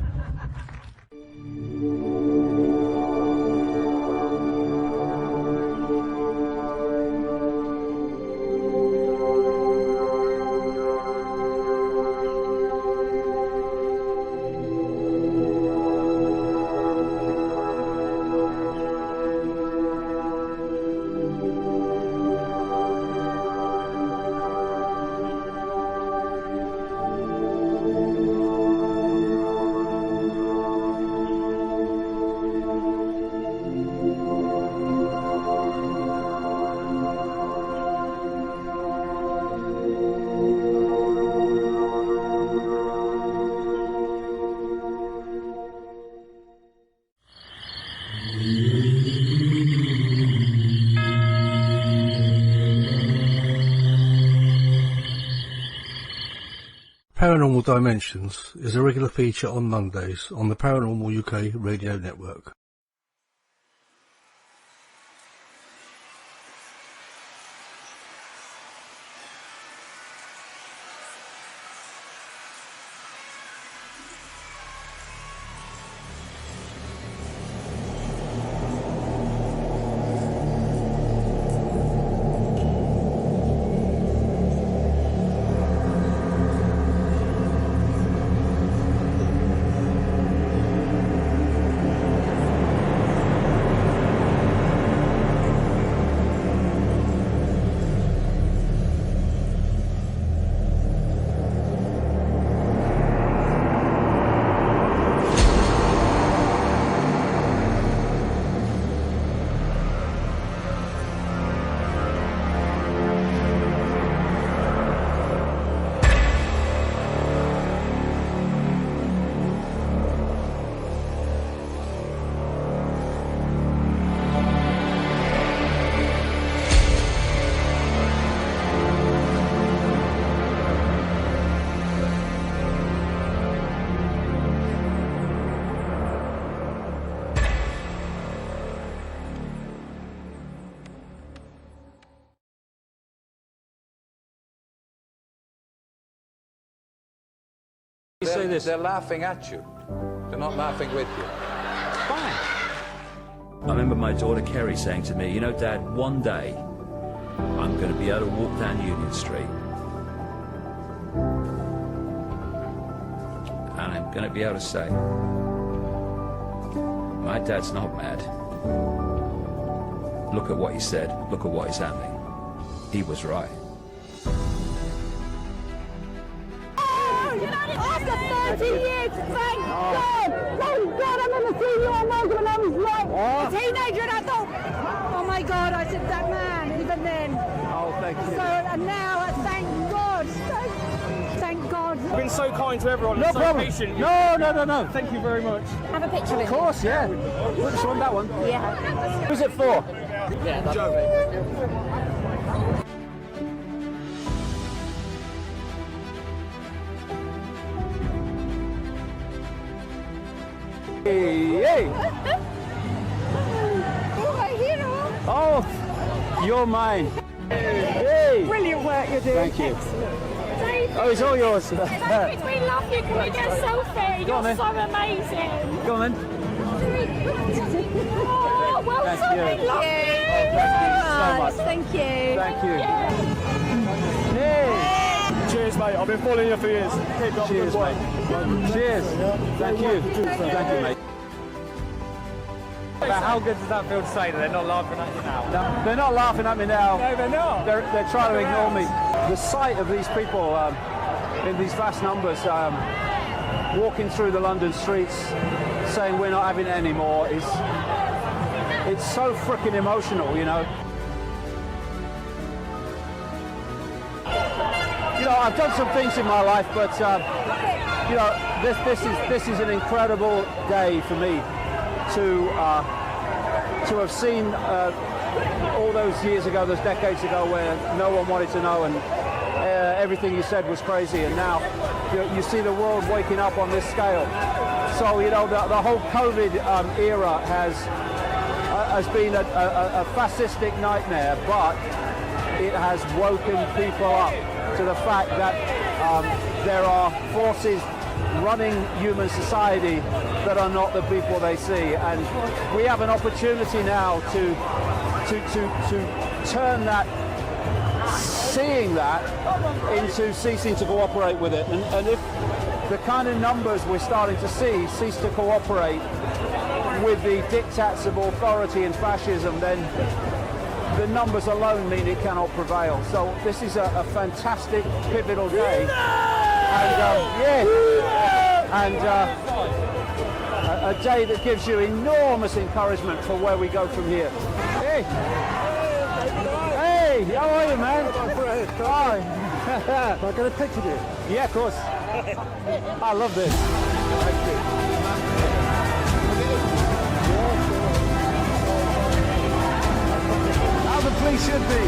Paranormal Dimensions is a regular feature on Mondays on the Paranormal UK Radio Network. You say this? They're laughing at you. They're not laughing with you. Fine. I remember my daughter Kerry saying to me, you know, Dad, one day I'm going to be able to walk down Union Street and I'm going to be able to say, my dad's not mad. Look at what he said. Look at what is happening. He was right. After 30 years, thank God! Thank God I've never seen you on Morgan when I was like a teenager, and I thought, oh my God, I said that man, even then. Oh, thank you. So, and now, thank God. Thank God. You've been so kind to everyone. No so problem. Patient. No. Thank you very much. Have a picture Of course, yeah. Which one, that one? Yeah. Who's it for? Yeah, that's Joe. Hey! Oh, my hero. Oh, you're mine. Hey! Brilliant work you're doing. Thank you. Excellent. Oh, it's all yours. Thank you. We love you. Can we get a selfie? Go on, You're then. so amazing. Go on then. Oh, well Thank done. you. We love you. Thank you so much. Thank you. Thank you. Hey! Cheers, mate. I've been following you for years. Keep up Cheers, the good mate. Cheers. Thank you. Thank you, mate. But how good does that feel to say that they're not laughing at you now? No, they're not laughing at me now. No, they're not. They're trying to ignore me. The sight of these people in these vast numbers walking through the London streets saying we're not having it anymore is it's so freaking emotional, you know. You know, I've done some things in my life, but you know, this is an incredible day for me to have seen all those years ago, those decades ago, where no one wanted to know, and everything you said was crazy, and now you see the world waking up on this scale. So, you know, the whole COVID era has been a fascistic nightmare, but it has woken people up to the fact that there are forces running human society that are not the people they see, and we have an opportunity now to turn that, seeing that, into ceasing to cooperate with it. And if the kind of numbers we're starting to see cease to cooperate with the diktats of authority and fascism, then the numbers alone mean it cannot prevail. So this is a fantastic, pivotal day, and a day that gives you enormous encouragement for where we go from here. Hey, how are you, man? Hi. Can I get a picture of you? Yeah, of course. I love this. Thank you. How the police should be.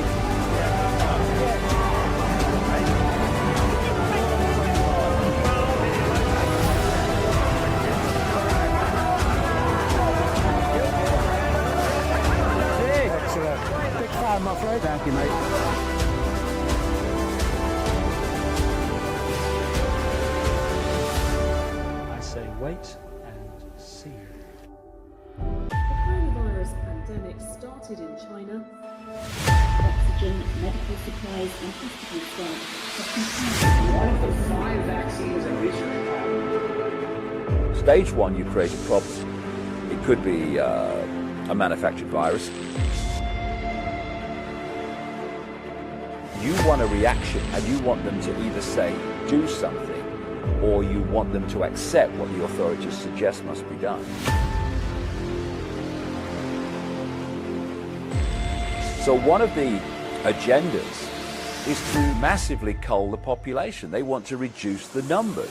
Excellent. Big fan, my friend. Thank you, mate. Wait and see. The coronavirus pandemic started in China. Oxygen, medical supplies and hospital staff. One of the 5 vaccines in research. Stage 1, you create a problem. It could be a manufactured virus. You want a reaction, and you want them to either say, do something, or you want them to accept what the authorities suggest must be done. So one of the agendas is to massively cull the population. They want to reduce the numbers.